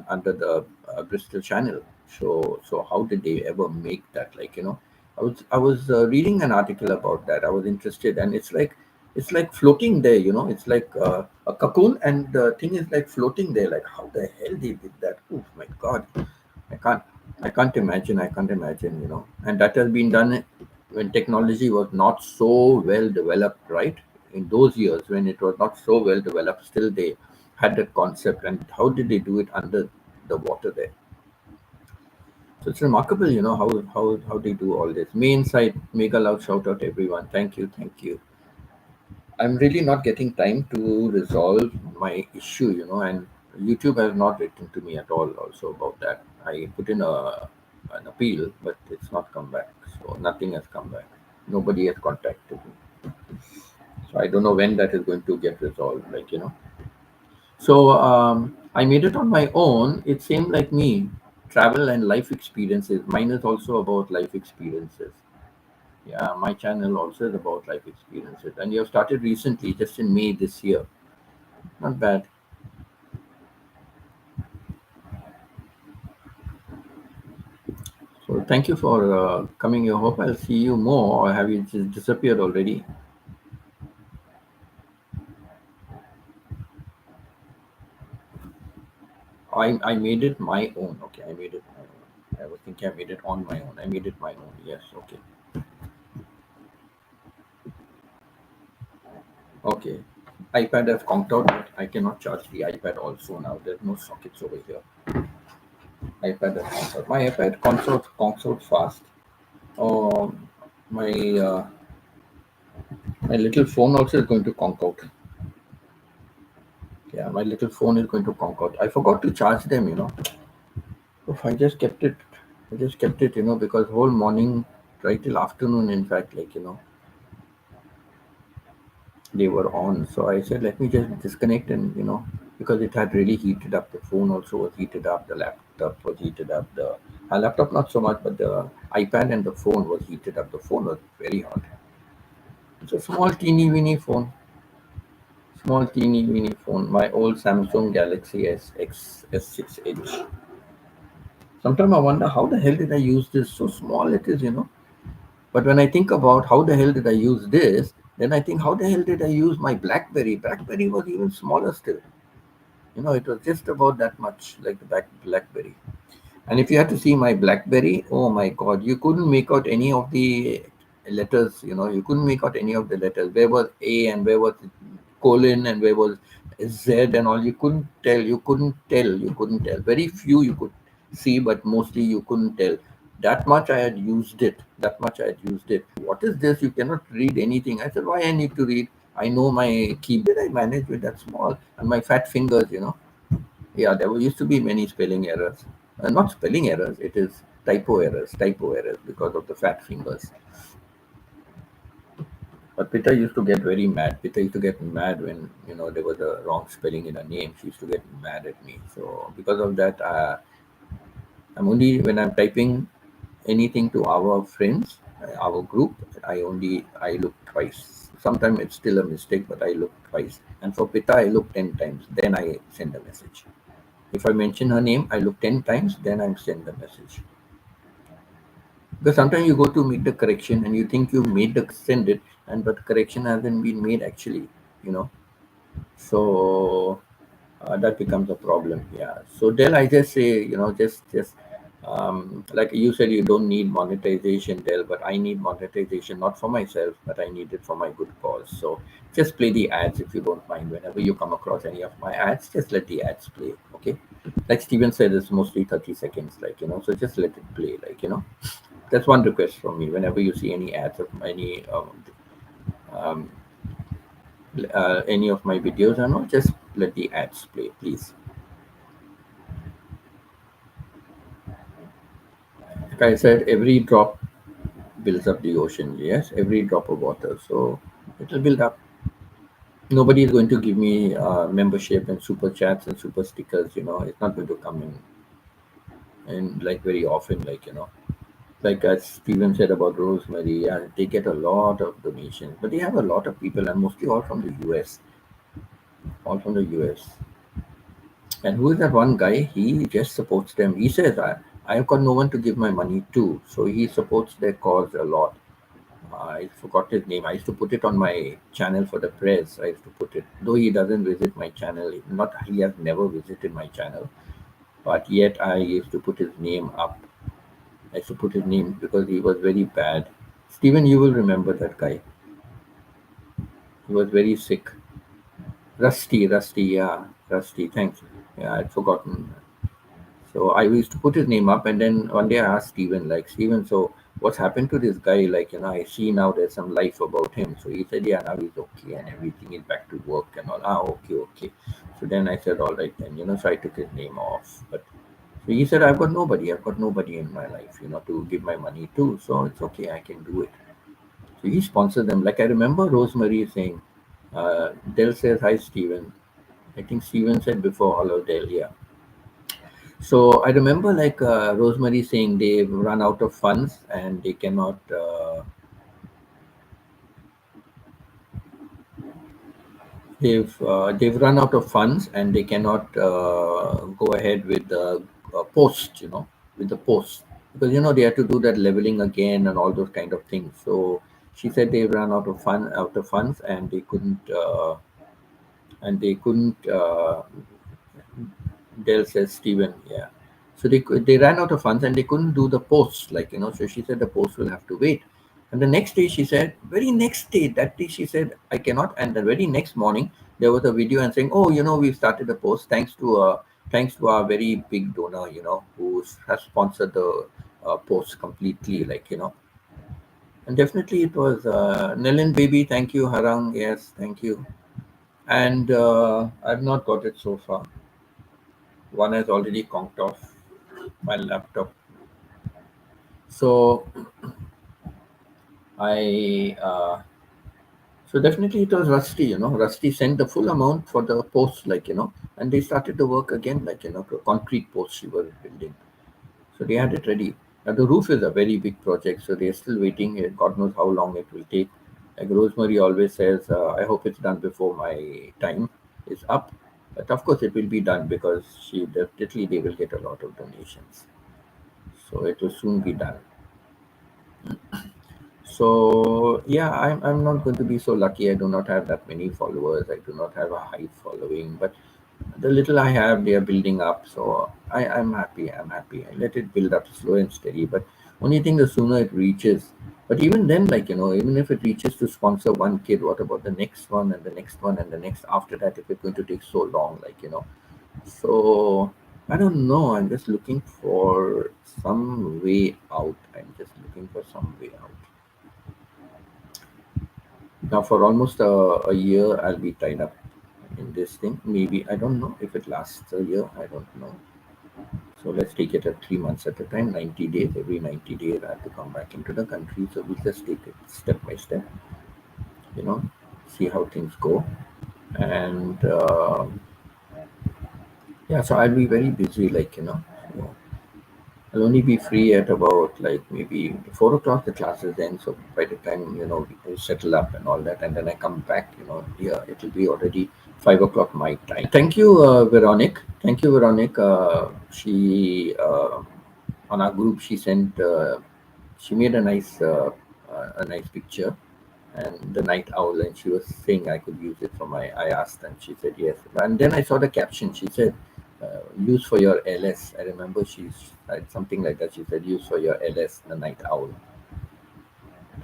under the Bristol Channel. So how did they ever make that? I was reading an article about that. I was interested, and it's like floating there. It's like a cocoon, and the thing is like floating there. Like how the hell they did that? Oh my God, I can't. I can't imagine. I can't imagine. And that has been done when technology was not so well developed, right? In those years when it was not so well developed, still they had that concept. And how did they do it under the water there? So it's remarkable, how they do all this. Main site, mega loud shout out everyone. Thank you, thank you. I'm really not getting time to resolve my issue, and YouTube has not written to me at all also about that. I put in an appeal, but it's not come back. So nothing has come back. Nobody has contacted me. So I don't know when that is going to get resolved, So I made it on my own. It seemed like me, travel and life experiences. Mine is also about life experiences. Yeah, my channel also is about life experiences. And you have started recently, just in May this year. Not bad. So thank you for coming here. Hope I'll see you more. Or have you just disappeared already? I made it my own. Okay, I made it my own. I was thinking I made it on my own. I made it my own. Yes. Okay. Okay. iPad has conked out, but I cannot charge the iPad also now. There's no sockets over here. iPad has conked out. My iPad conks out fast. Um, my my little phone also is going to conk out. Yeah, my little phone is going to conk out. I forgot to charge them. Oof, I just kept it. Because whole morning, right till afternoon, in fact, they were on. So I said, let me just disconnect and because it had really heated up. The phone also was heated up. The laptop was heated up. The laptop not so much, but the iPad and the phone was heated up. The phone was very hot. It's a small teeny weeny phone. Small teeny weeny phone. My old Samsung Galaxy S6 Edge. Sometimes I wonder how the hell did I use this? So small it is. But when I think about how the hell did I use this, then I think how the hell did I use my BlackBerry? BlackBerry was even smaller still. It was just about that much like the BlackBerry. And if you had to see my BlackBerry, oh my God, you couldn't make out any of the letters. You couldn't make out any of the letters. Where was A and where was colon and where was Z and all? You couldn't tell. You couldn't tell. You couldn't tell. Very few you could see, but mostly you couldn't tell. That much I had used it. That much I had used it. What is this? You cannot read anything. I said, why I need to read? I know my keyboard. I manage with that small and my fat fingers. Yeah, there used to be many spelling errors. Not spelling errors, it is typo errors because of the fat fingers. But Pita used to get very mad. Pita used to get mad when there was a wrong spelling in her name. She used to get mad at me. So because of that, I'm only when I'm typing anything to our friends, our group, I look twice. Sometimes it's still a mistake, but I look twice. And for Pita, I look 10 times. Then I send a message. If I mention her name, I look 10 times. Then I send the message. Because sometimes you go to make the correction and you think you made the send it, and but correction hasn't been made actually. You know, so that becomes a problem. Yeah. So Dell, I just say, just like you said, you don't need monetization, Dell, but I need monetization not for myself, but I need it for my good cause. So just play the ads if you don't mind. Whenever you come across any of my ads, just let the ads play. Okay. Like Steven said, it's mostly 30 seconds. So just let it play. That's one request from me. Whenever you see any ads of um, any of my videos, just let the ads play, please. Like I said, every drop builds up the ocean. Yes, every drop of water. So it will build up. Nobody is going to give me membership and super chats and super stickers. It's not going to come in and like very often. Like as Steven said about Rosemary, yeah, they get a lot of donations, but they have a lot of people, and mostly all from the US. All from the US. And who is that one guy? He just supports them. He says, I've got no one to give my money to. So he supports their cause a lot. I forgot his name. I used to put it on my channel for the press. I used to put it, though he doesn't visit my channel. Not he has never visited my channel, but yet I used to put his name up. I used to put his name because he was very bad. Steven, you will remember that guy. He was very sick. Rusty, yeah, Rusty. Thanks. Yeah, I'd forgotten. So I used to put his name up, and then one day I asked Steven, Steven, so what's happened to this guy? I see now there's some life about him. So he said, yeah, now he's okay and everything is back to work and all. Okay. So then I said, all right, then, so I took his name off. But so he said, I've got nobody in my life, to give my money to. So it's okay, I can do it. So he sponsored them. Like I remember Rosemary saying, Dell says, hi, Steven. I think Steven said before, hello, Dell, yeah. So I remember Rosemary saying they've run out of funds and they cannot. They've run out of funds and they cannot go ahead with the post. With the post because they have to do that leveling again and all those kind of things. So she said they ran out of funds and they couldn't Dell says Steven, yeah. So they ran out of funds and they couldn't do the posts, like, so she said the post will have to wait. And the next day she said, very next day, that day she said, I cannot. And the very next morning, there was a video and saying, oh, we've started a post thanks to our very big donor, who has sponsored the post completely, like, And definitely it was Nilin baby, thank you, Harang, yes, thank you. And I've not got it so far. One has already conked off my laptop. So I so definitely it was Rusty, Rusty sent the full amount for the post, like, and they started the work again, like, the concrete post she was building. So they had it ready. Now the roof is a very big project, so they're still waiting. God knows how long it will take. Like Rosemary always says, I hope it's done before my time is up. But of course it will be done because she definitely they will get a lot of donations. So it will soon be done. So yeah, I'm not going to be so lucky. I do not have that many followers. I do not have a high following, but the little I have, they are building up. So I'm happy. I'm happy. I let it build up slow and steady. But only thing, the sooner it reaches. But even then, like, even if it reaches to sponsor one kid, what about the next one and the next one and the next after that? If it's going to take so long, like, So I don't know. I'm just looking for some way out. I'm just looking for some way out. Now, for almost a year, I'll be tied up in this thing. Maybe, I don't know if it lasts a year. I don't know. So let's take it at 3 months at a time, 90 days. Every 90 days, I have to come back into the country. So we'll just take it step by step, you know, see how things go. And yeah, so I'll be very busy, like, so I'll only be free at about like maybe 4 o'clock. The classes end, so by the time we settle up and all that, and then I come back, yeah, it'll be already 5 o'clock my time. Thank you, Veronique. Thank you, Veronique. She on our group she sent she made a nice picture and the night owl, and she was saying I could use it for my. I asked and she said yes, and then I saw the caption. She said use for your LS. I remember she said something like that. She said use for your LS, the night owl.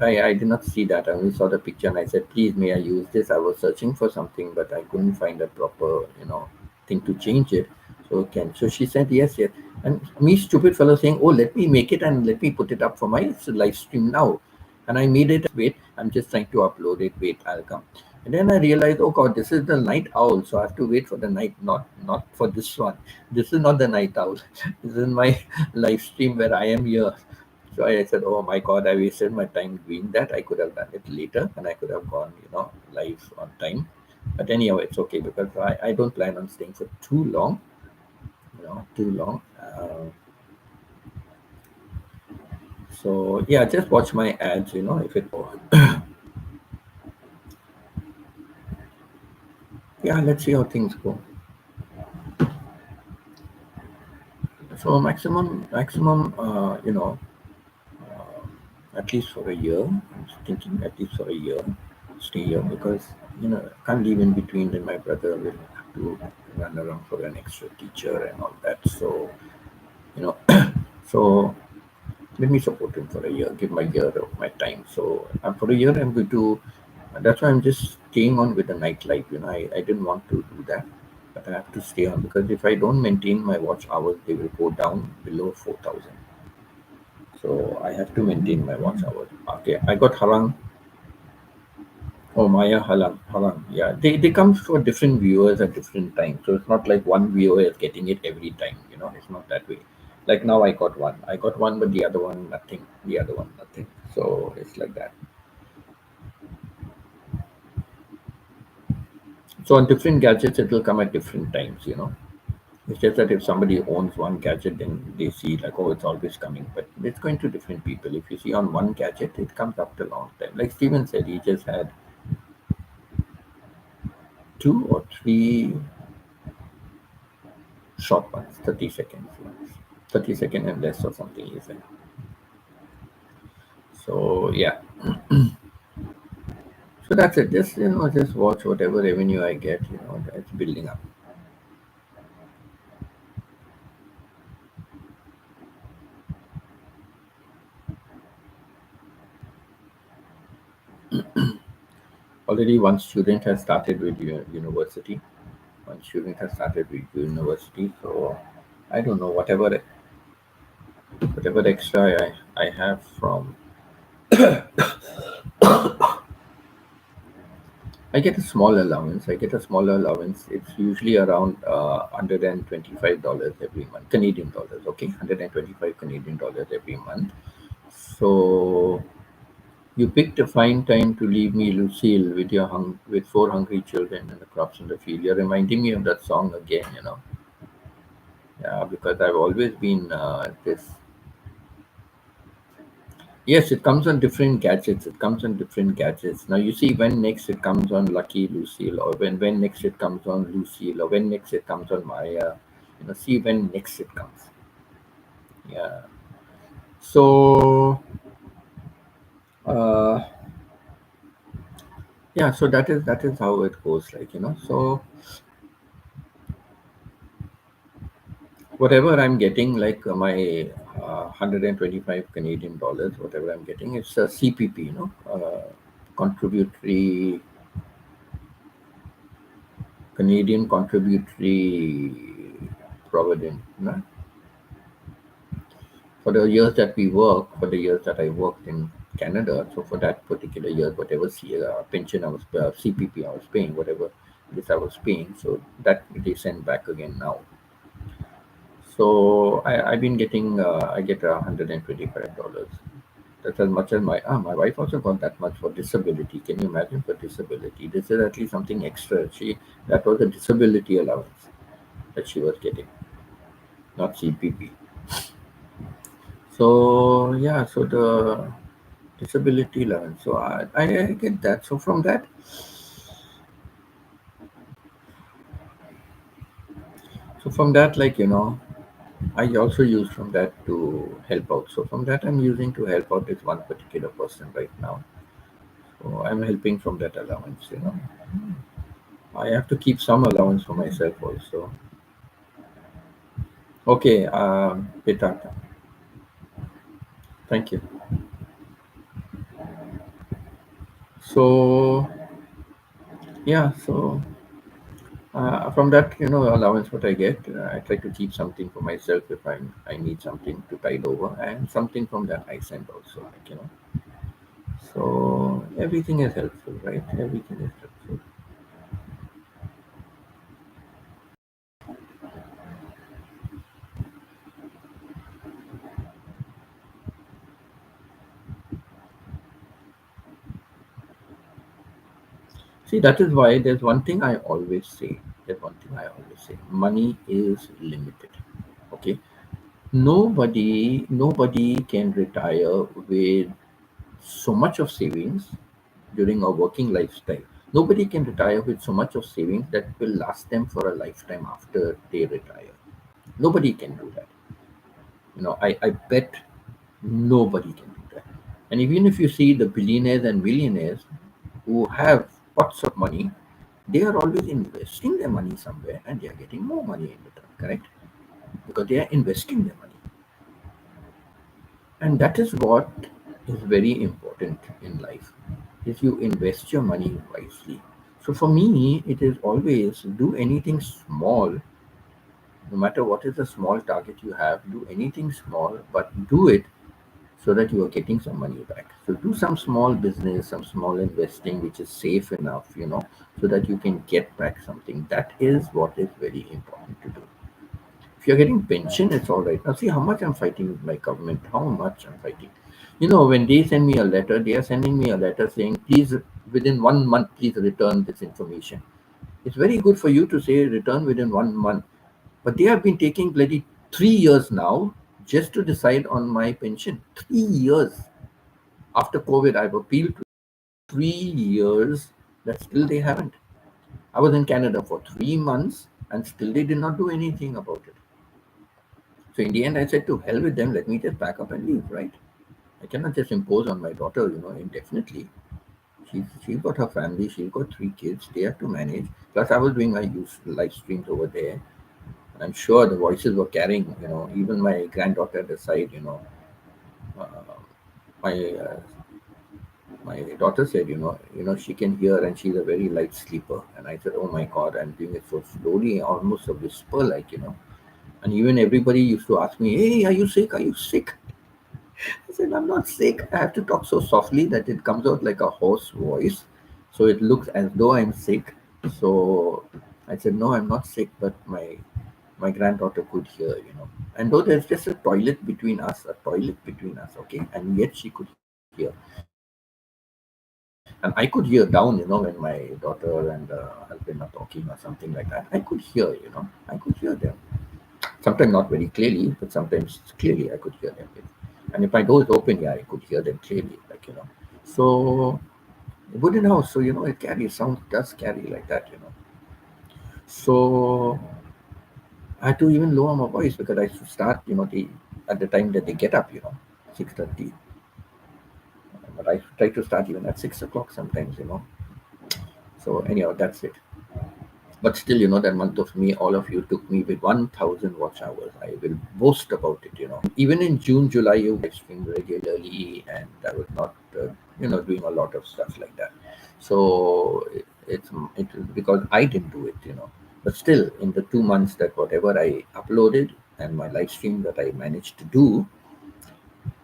I did not see that. I only saw the picture and I said, please, may I use this? I was searching for something, but I couldn't find a proper, thing to change it. So she said, yes, yes. And me, stupid fellow, saying, oh, let me make it and let me put it up for my live stream now. And I made it. Wait, I'm just trying to upload it. Wait, I'll come. And then I realized, oh God, this is the night owl. So I have to wait for the night, not for this one. This is not the night owl. This is my live stream where I am here. So I said, oh my God, I wasted my time doing that. I could have done it later and I could have gone, live on time. But anyhow, it's okay because I don't plan on staying for too long, too long. So yeah, just watch my ads, if it. Yeah, let's see how things go. So maximum, at least for a year. I'm thinking at least for a year, stay here because I can't leave in between. Then my brother will have to run around for an extra teacher and all that. So you know, so let me support him for a year. Give my year of my time. So for a year, I'm going to. That's why I'm just staying on with the nightlife. I didn't want to do that, but I have to stay on because if I don't maintain my watch hours, they will go down below 4,000. So I have to maintain my watch hours. Okay, I got Harang. Oh, Maya Halang. Halang. Yeah, they come for different viewers at different times. So it's not like one viewer is getting it every time. It's not that way. Like now I got one. I got one, but the other one, nothing. The other one, nothing. So it's like that. So on different gadgets, it will come at different times. It's just that if somebody owns one gadget, then they see like, oh, it's always coming. But it's going to different people. If you see on one gadget, it comes after a long time. Like Steven said, he just had 2 or 3 short ones, 30 seconds ones. 30 second and less or something, he said. So yeah. So that's it. Just watch whatever revenue I get, that's building up. already one student has started with university. One student has started with university. So I don't know, whatever extra I have from, I get a small allowance. I get a smaller allowance. It's usually around $125 every month, Canadian dollars. Okay, 125 Canadian dollars every month. So you picked a fine time to leave me, Lucille, with with four hungry children and the crops in the field. You're reminding me of that song again. Yeah, because I've always been this. Yes, it comes on different gadgets. It comes on different gadgets. Now you see when next it comes on Lucky Lucille, or when next it comes on Lucille, or when next it comes on Maya. See when next it comes. Yeah. So uh, yeah, so that is how it goes. So whatever I'm getting, like my 125 Canadian dollars, whatever I'm getting, it's a CPP, contributory Canadian contributory provident, for the years that we work, for the years that I worked in Canada. So for that particular year, whatever pension I was, CPP I was paying, whatever this I was paying, so that they send back again now. So I've been getting, I get $125. That's as much as my wife also got that much for disability. Can you imagine, for disability? This is at least something extra. That was a disability allowance that she was getting, not CPP. So yeah, so the disability allowance. So I get that. So from that, I also use from that to help out. So from that, I'm using to help out this one particular person right now. So I'm helping from that allowance. I have to keep some allowance for myself also. Okay, Vedanta, thank you. So yeah, so from that, allowance what I get, I try to keep something for myself if I need something to tide over, and something from that I send also, So everything is helpful, right? Everything is helpful. See, that is why there's one thing I always say. There's one thing I always say. Money is limited. Okay. Nobody can retire with so much of savings during a working lifestyle. Nobody can retire with so much of savings that will last them for a lifetime after they retire. Nobody can do that. I bet nobody can do that. And even if you see the billionaires and millionaires who have pots of money, they are always investing their money somewhere and they are getting more money in return, correct? Because they are investing their money. And that is what is very important in life, is you invest your money wisely. So for me, it is always do anything small, no matter what is the small target you have, do anything small, but do it so that you are getting some money back. So do some small business, some small investing, which is safe enough, so that you can get back something. That is what is very important to do. If you're getting pension, it's all right. Now see how much I'm fighting with my government, how much I'm fighting. When they send me a letter, they are sending me a letter saying, please, within 1 month, please return this information. It's very good for you to say return within 1 month, but they have been taking bloody 3 years now just to decide on my pension. 3 years. After COVID, I've appealed to 3 years that still they haven't. I was in Canada for 3 months and still they did not do anything about it. So in the end, I said to hell with them, let me just pack up and leave, right? I cannot just impose on my daughter, indefinitely. She's got her family, she's got 3 kids, they have to manage. Plus, I was doing my live streams over there. And I'm sure the voices were carrying, even my granddaughter at the side, uh, my my daughter said, she can hear and she's a very light sleeper. And I said, oh my God, I'm doing it so slowly, almost a whisper, And even everybody used to ask me, hey, are you sick? Are you sick? I said, I'm not sick. I have to talk so softly that it comes out like a hoarse voice. So it looks as though I'm sick. So I said, no, I'm not sick, but my granddaughter could hear. And though there's just a toilet between us, okay, and yet she could hear. And I could hear down, when my daughter and husband are talking or something like that. I could hear them. Sometimes not very clearly, but sometimes clearly I could hear them. And if my door is open, yeah, I could hear them clearly. So wooden house, so it carries sound, does carry like that. So I had to even lower my voice because I used to start, at the time that they get up, 6:30. But I try to start even at 6 o'clock sometimes. So anyhow, that's it. But still, that month of May, all of you took me with 1,000 watch hours. I will boast about it. Even in June, July, you live stream regularly, and I was not, doing a lot of stuff like that. So it was because I didn't do it. But still, in the 2 months that whatever I uploaded and my live stream that I managed to do,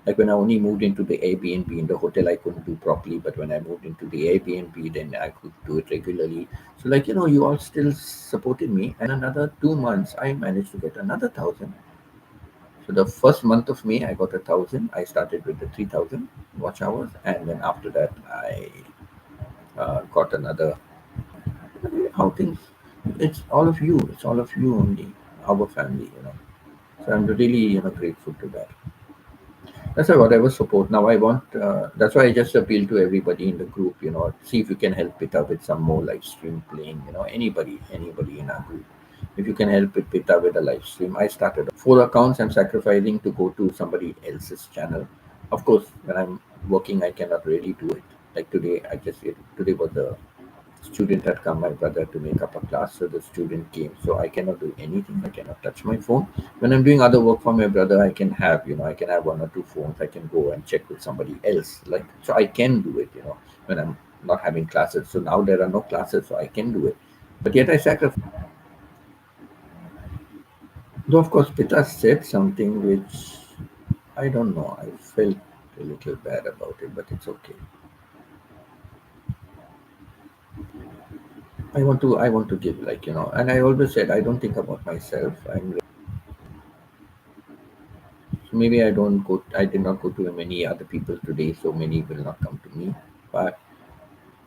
like when I only moved into the Airbnb in the hotel, I couldn't do properly. But when I moved into the Airbnb, then I could do it regularly. So, you all still supported me. And another 2 months, I managed to get another 1,000. So the first month of May, I got 1,000. I started with the 3,000 watch hours. And then after that, I got another. How things, it's all of you. It's all of you only, our family. So I'm really, grateful to that. That's why whatever support. Now I want. That's why I just appeal to everybody in the group. See if you can help Pita with some more live stream playing. Anybody in our group. If you can help it Pita with a live stream. I started 4 accounts. I'm sacrificing to go to somebody else's channel. Of course, when I'm working, I cannot really do it. Like today, today was the student had come, my brother, to make up a class. So the student came. So I cannot do anything. I cannot touch my phone. When I'm doing other work for my brother, I can have one or two phones. I can go and check with somebody else. So I can do it, when I'm not having classes. So now there are no classes, so I can do it. But yet I sacrifice. Though, of course, Pita said something which I don't know. I felt a little bad about it, but it's okay. I want to give, and I always said I don't think about myself. So maybe I did not go to many other people today, so many will not come to me. But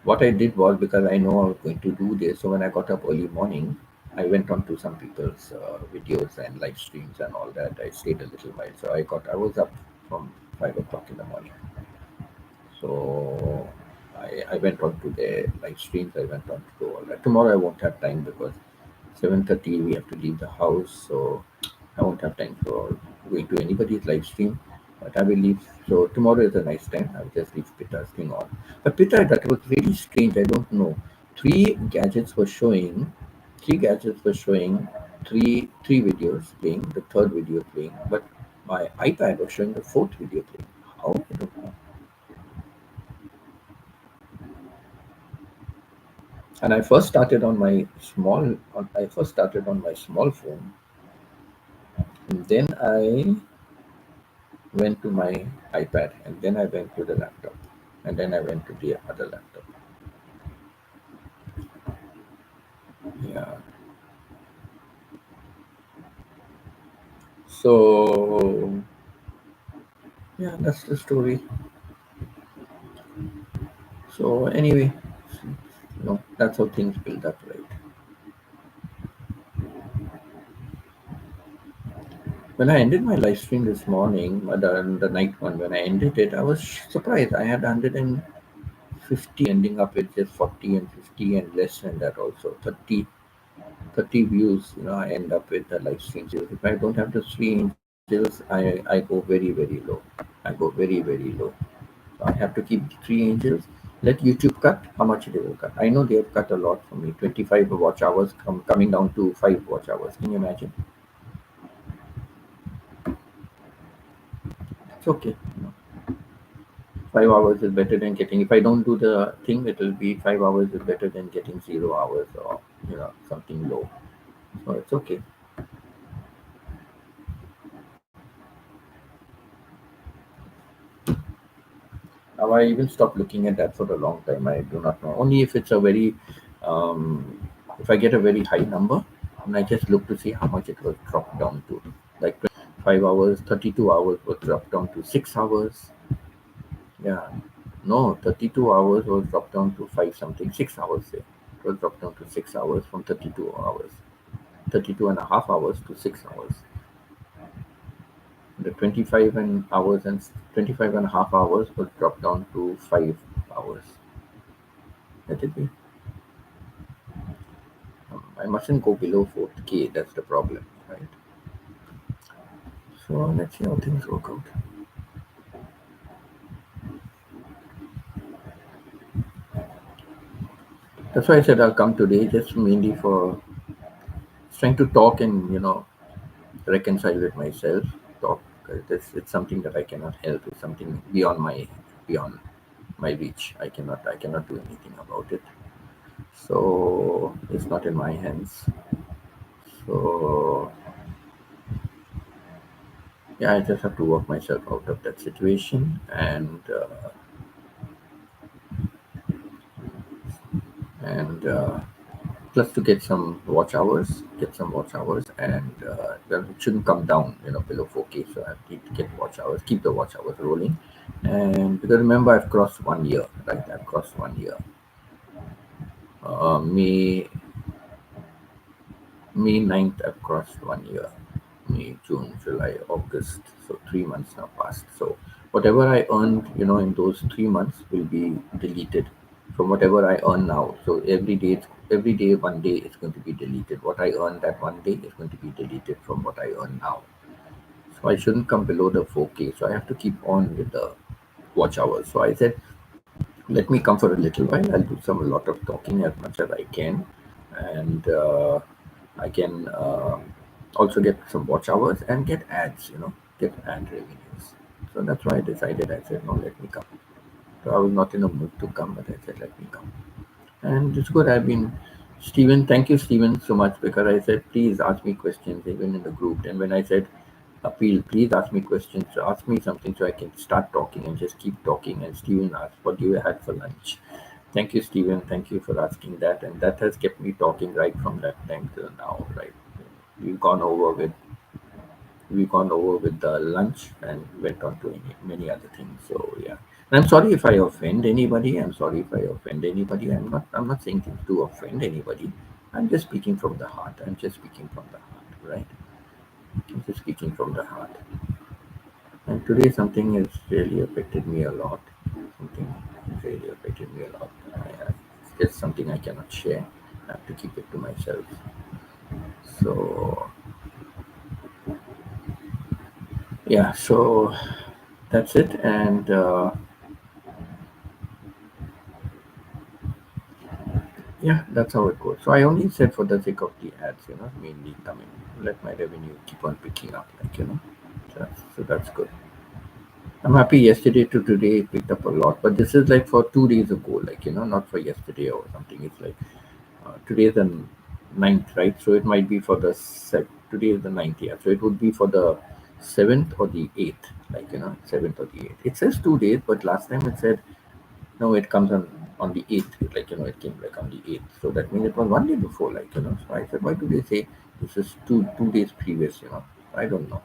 what I did was, because I know I was going to do this, so when I got up early morning, I went on to some people's videos and live streams and all that. I stayed a little while, so I was up from 5 o'clock in the morning. So I went on to their live streams. I went on to do all that. Tomorrow I won't have time because 7:30 we have to leave the house, so I won't have time for going to anybody's live stream. But I will leave. So tomorrow is a nice time. I'll just leave Pita's thing on. But Pita, that was really strange. I don't know. Three gadgets were showing. Three gadgets were showing. Three videos playing. The third video playing. But my iPad was showing the fourth video playing. How? I don't know. And I first started on my small phone, and then I went to my iPad, and then I went to the laptop, and then I went to the other laptop. Yeah. So yeah, that's the story. So anyway, that's how things build up, right? When I ended my live stream this morning, the night one, when I ended it, I was surprised. I had 150, ending up with just 40 and 50 and less than that also. 30 views, I end up with the live stream. If I don't have the 3 angels, I go very, very low. I go very, very low. So I have to keep the 3 angels. Let YouTube cut how much they will cut. I know they have cut a lot for me. 25 watch hours coming down to 5 watch hours. Can you imagine? It's okay. 5 hours is better than getting, if I don't do the thing, it will be 5 hours is better than getting 0 hours or, something low. So it's okay. Now I even stopped looking at that for a long time. I do not know. Only if it's a very, if I get a very high number, and I just look to see how much it was dropped down to. Like 5 hours, 32 hours was dropped down to 6 hours. Yeah. No, 32 hours was dropped down to five something, 6 hours. Say. It was dropped down to 6 hours from 32 hours. 32 and a half hours to 6 hours. The 25 and hours and 25 and a half hours was dropped down to 5 hours. Let it be. I mustn't go below 4K. That's the problem, right? So let's see how things work out. That's why I said I'll come today, just mainly for trying to talk and reconcile with myself. Talk. It's something that I cannot help. It's something beyond my reach. I cannot do anything about it. So it's not in my hands. So yeah, I just have to work myself out of that situation, and plus to get some watch hours, and well, it shouldn't come down, below 4K. So I have to get watch hours, keep the watch hours rolling, and because remember I've crossed 1 year, right? I've crossed 1 year. May 9th, I've crossed 1 year. May, June, July, August. So 3 months now passed. So whatever I earned, in those 3 months will be deleted from whatever I earn now. So every day, one day is going to be deleted. What I earn that one day is going to be deleted from what I earn now. So I shouldn't come below the 4K. So I have to keep on with the watch hours. So I said, let me come for a little while. I'll do a lot of talking as much as I can, and I can also get some watch hours and get ads. Get ad revenues. So that's why I decided. I said, no, let me come. So I was not in a mood to come, but I said, let me come. And it's good. I've been, Stephen, thank you, Stephen, so much, because I said, please ask me questions, even in the group. And when I said, appeal, please ask me questions, ask me something so I can start talking and just keep talking. And Stephen asked, what do you have for lunch? Thank you, Stephen. Thank you for asking that. And that has kept me talking right from that time till now, right? We've gone over with we've gone over with the lunch and went on to many other things. So yeah. And I'm sorry if I offend anybody. I'm sorry if I offend anybody. I'm not saying things to offend anybody. I'm just speaking from the heart. I'm just speaking from the heart, right? I'm just speaking from the heart. And today something has really affected me a lot. Something has really affected me a lot. It's just something I cannot share. I have to keep it to myself. So yeah, so that's it. And yeah, that's how it goes. So I only said for the sake of the ads, mainly coming. Let my revenue keep on picking up, So that's good. I'm happy yesterday to today it picked up a lot, but this is like for 2 days ago, not for yesterday or something. It's like today is the ninth, right? So it might be for the today is the ninth, yeah. So it would be for the 7th or the 8th, 7th or the 8th. It says 2 days, but last time it said no, it comes on the 8th, it came like on the 8th. So that means it was 1 day before, So I said, why do they say this is two days previous? I don't know.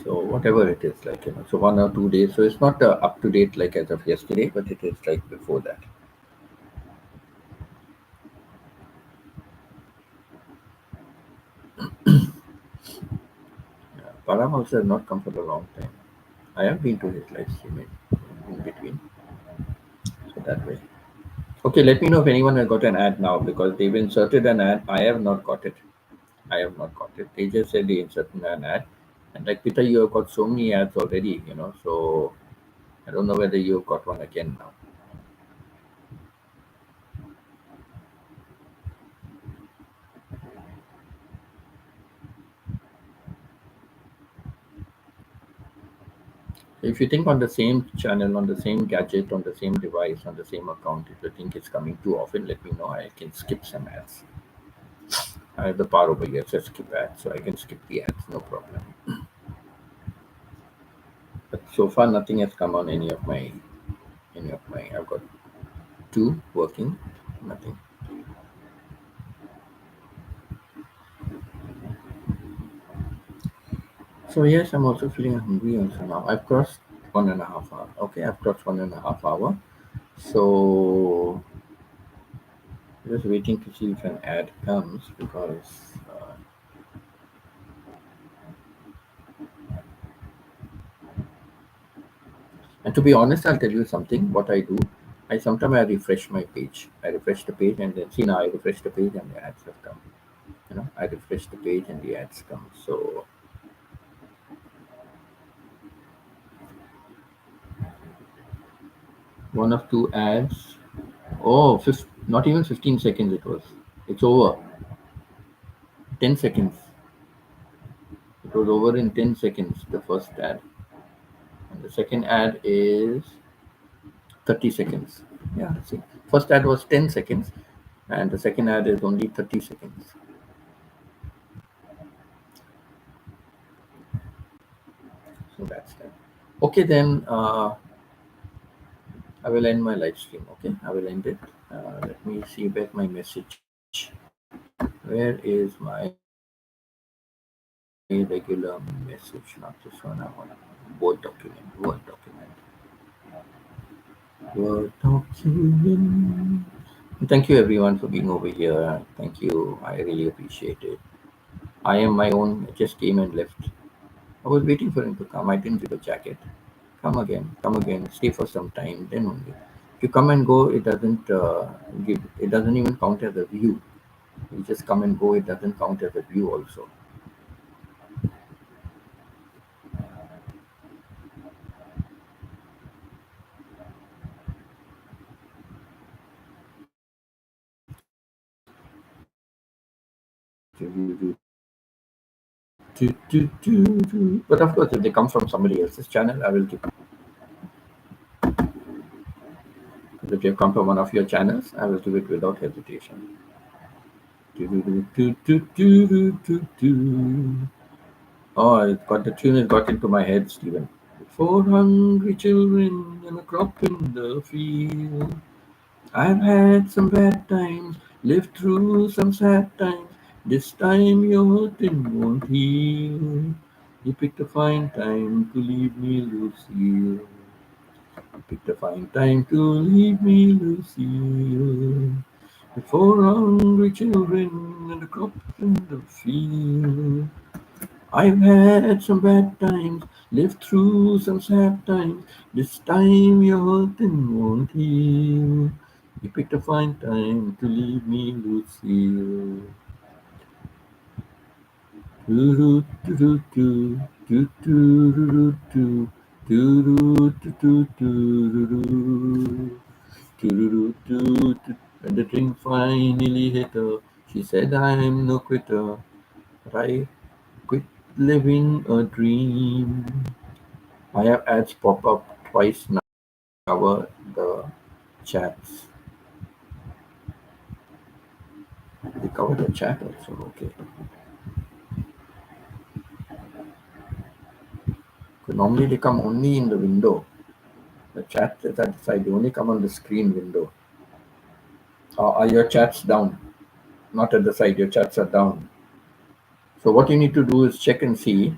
So whatever it is, so 1 or 2 days. So it's not up to date like as of yesterday, but it is like before that. Yeah. Param also has not come for a long time. I have been to his live stream in between. So that way. Okay, let me know if anyone has got an ad now, because they've inserted an ad. I have not got it. I have not got it. They just said they inserted an ad. And like Peter, you have got so many ads already, so I don't know whether you've got one again now. If you think on the same channel, on the same gadget, on the same device, on the same account, if you think it's coming too often, let me know. I can skip some ads. I have the power over here, so skip ads, so I can skip the ads, no problem. But so far, nothing has come on any of my. I've got 2 working, nothing. So yes, I'm also feeling hungry also now. I've crossed 1.5 hour. Okay, I've crossed 1.5 hour. So just waiting to see if an ad comes because. And to be honest, I'll tell you something. What I do, I refresh my page. I refresh the page and then see now I refresh the page and the ads have come. I refresh the page and the ads come. So one of 2 ads. Oh, not even 15 seconds it was. It's over. 10 seconds. It was over in 10 seconds, the first ad. And the second ad is 30 seconds. Yeah, see. First ad was 10 seconds and the second ad is only 30 seconds. So that's that. Okay, then I will end my live stream. Okay, I will end it. Let me see back my message. Where is my regular message? Not this one. I want Word document. Word document. Word document. Thank you everyone for being over here. Thank you. I really appreciate it. I am my own. Just came and left. I was waiting for him to come. I didn't give a jacket. Come again. Come again. Stay for some time. Then only. If you come and go, it doesn't give. It doesn't even count as a view. You just come and go. It doesn't count as a view also. But of course, if they come from somebody else's channel, I will keep. If they come from one of your channels, I will do it without hesitation. Oh, the tune has got into my head, Stephen. 4 hungry children and a crop in the field. I've had some bad times, lived through some sad times. This time your hurting won't heal. You picked a fine time to leave me, Lucille. You picked a fine time to leave me, Lucille. With 4 hungry children and a crop in the field. I've had some bad times, lived through some sad times. This time your hurting won't heal. You picked a fine time to leave me, Lucille. Do do do do do do do do do do do. When the drink finally hit her, she said, "I'm no quitter, but I quit living a dream." I have ads pop up twice now. Cover the chats. They cover the chat also. Okay. Normally they come only in the window. The chat is at the side. They only come on the screen window. Are your chats down? Not at the side. Your chats are down. So what you need to do is check and see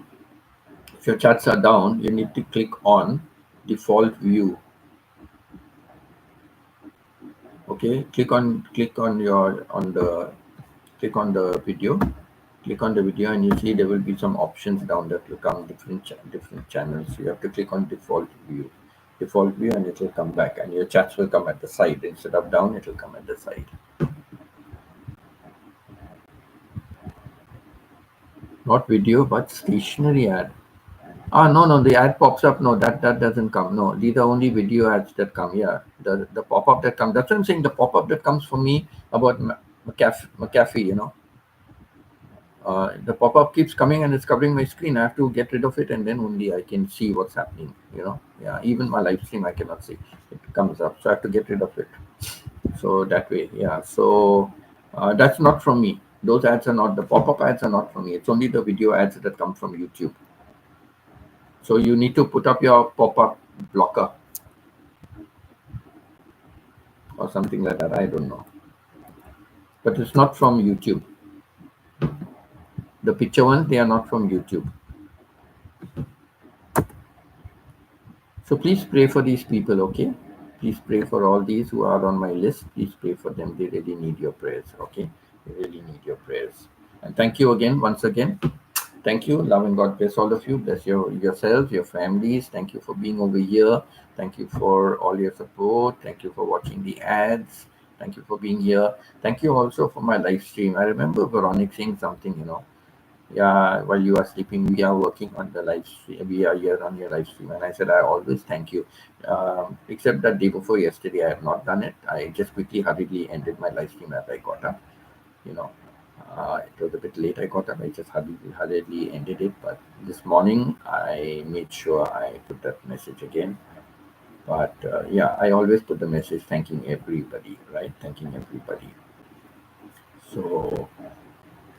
if your chats are down. You need to click on default view. Okay. Click on the video. Click on the video and you see there will be some options down that will come different channels. You have to click on default view and it will come back and your chats will come at the side. Instead of down, it will come at the side. Not video but stationary ad. No, the ad pops up. No, that doesn't come. No, these are only video ads that come here. The pop-up that comes, that's what I'm saying. The pop-up that comes for me about McAfee, the pop-up keeps coming and it's covering my screen. I have to get rid of it, and then only I can see what's happening. Yeah, even my live stream I cannot see. It comes up, so I have to get rid of it. So that way, yeah. So that's not from me. Those ads are not, the pop-up ads are not from me. It's only the video ads that come from YouTube. So you need to put up your pop-up blocker or something like that. I don't know, but it's not from YouTube. The picture ones, they are not from YouTube. So please pray for these people, okay? Please pray for all these who are on my list. Please pray for them. They really need your prayers, okay? They really need your prayers. And thank you again, once again. Thank you. Love and God bless all of you. Bless yourselves, your families. Thank you for being over here. Thank you for all your support. Thank you for watching the ads. Thank you for being here. Thank you also for my live stream. I remember Veronica saying something. Yeah, while you are sleeping, we are working on the live stream. We are here on your live stream. And I said, I always thank you. Except that day before yesterday, I have not done it. I just quickly, hurriedly ended my live stream as I got up. It was a bit late. I got up. I just hurriedly ended it. But this morning, I made sure I put that message again. But yeah, I always put the message thanking everybody, right? Thanking everybody. So,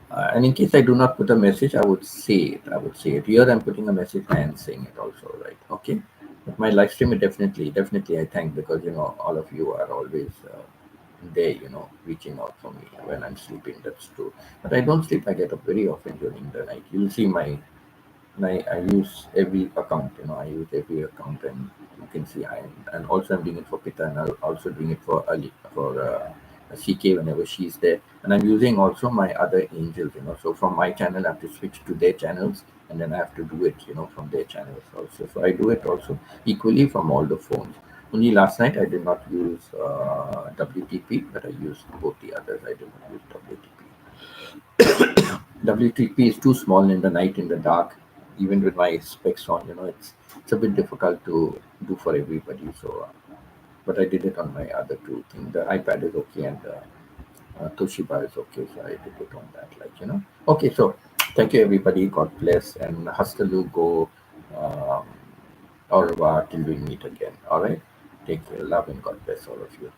and in case I do not put a message, I would say it. I would say it. Here I'm putting a message and saying it also, right? Okay. But my live stream, definitely I thank, because all of you are always there, reaching out for me when I'm sleeping. That's true. But I don't sleep. I get up very often during the night. You'll see I use every account. I use every account, and you can see and also I'm doing it for Pita, and I'm also doing it for Ali, for CK whenever she's there, and I'm using also my other angels. So from my channel, I have to switch to their channels, and then I have to do it, from their channels also. So I do it also equally from all the phones. Only last night I did not use WTP, but I used both the others. I did not use WTP. WTP is too small in the night, in the dark. Even with my specs on, it's a bit difficult to do for everybody. So, but I did it on my other two things. The iPad is okay, and the Toshiba is okay. So I did it on that, Okay, so thank you everybody. God bless, and Hastalu go. Au revoir till we meet again. All right. Take care. Love and God bless all of you.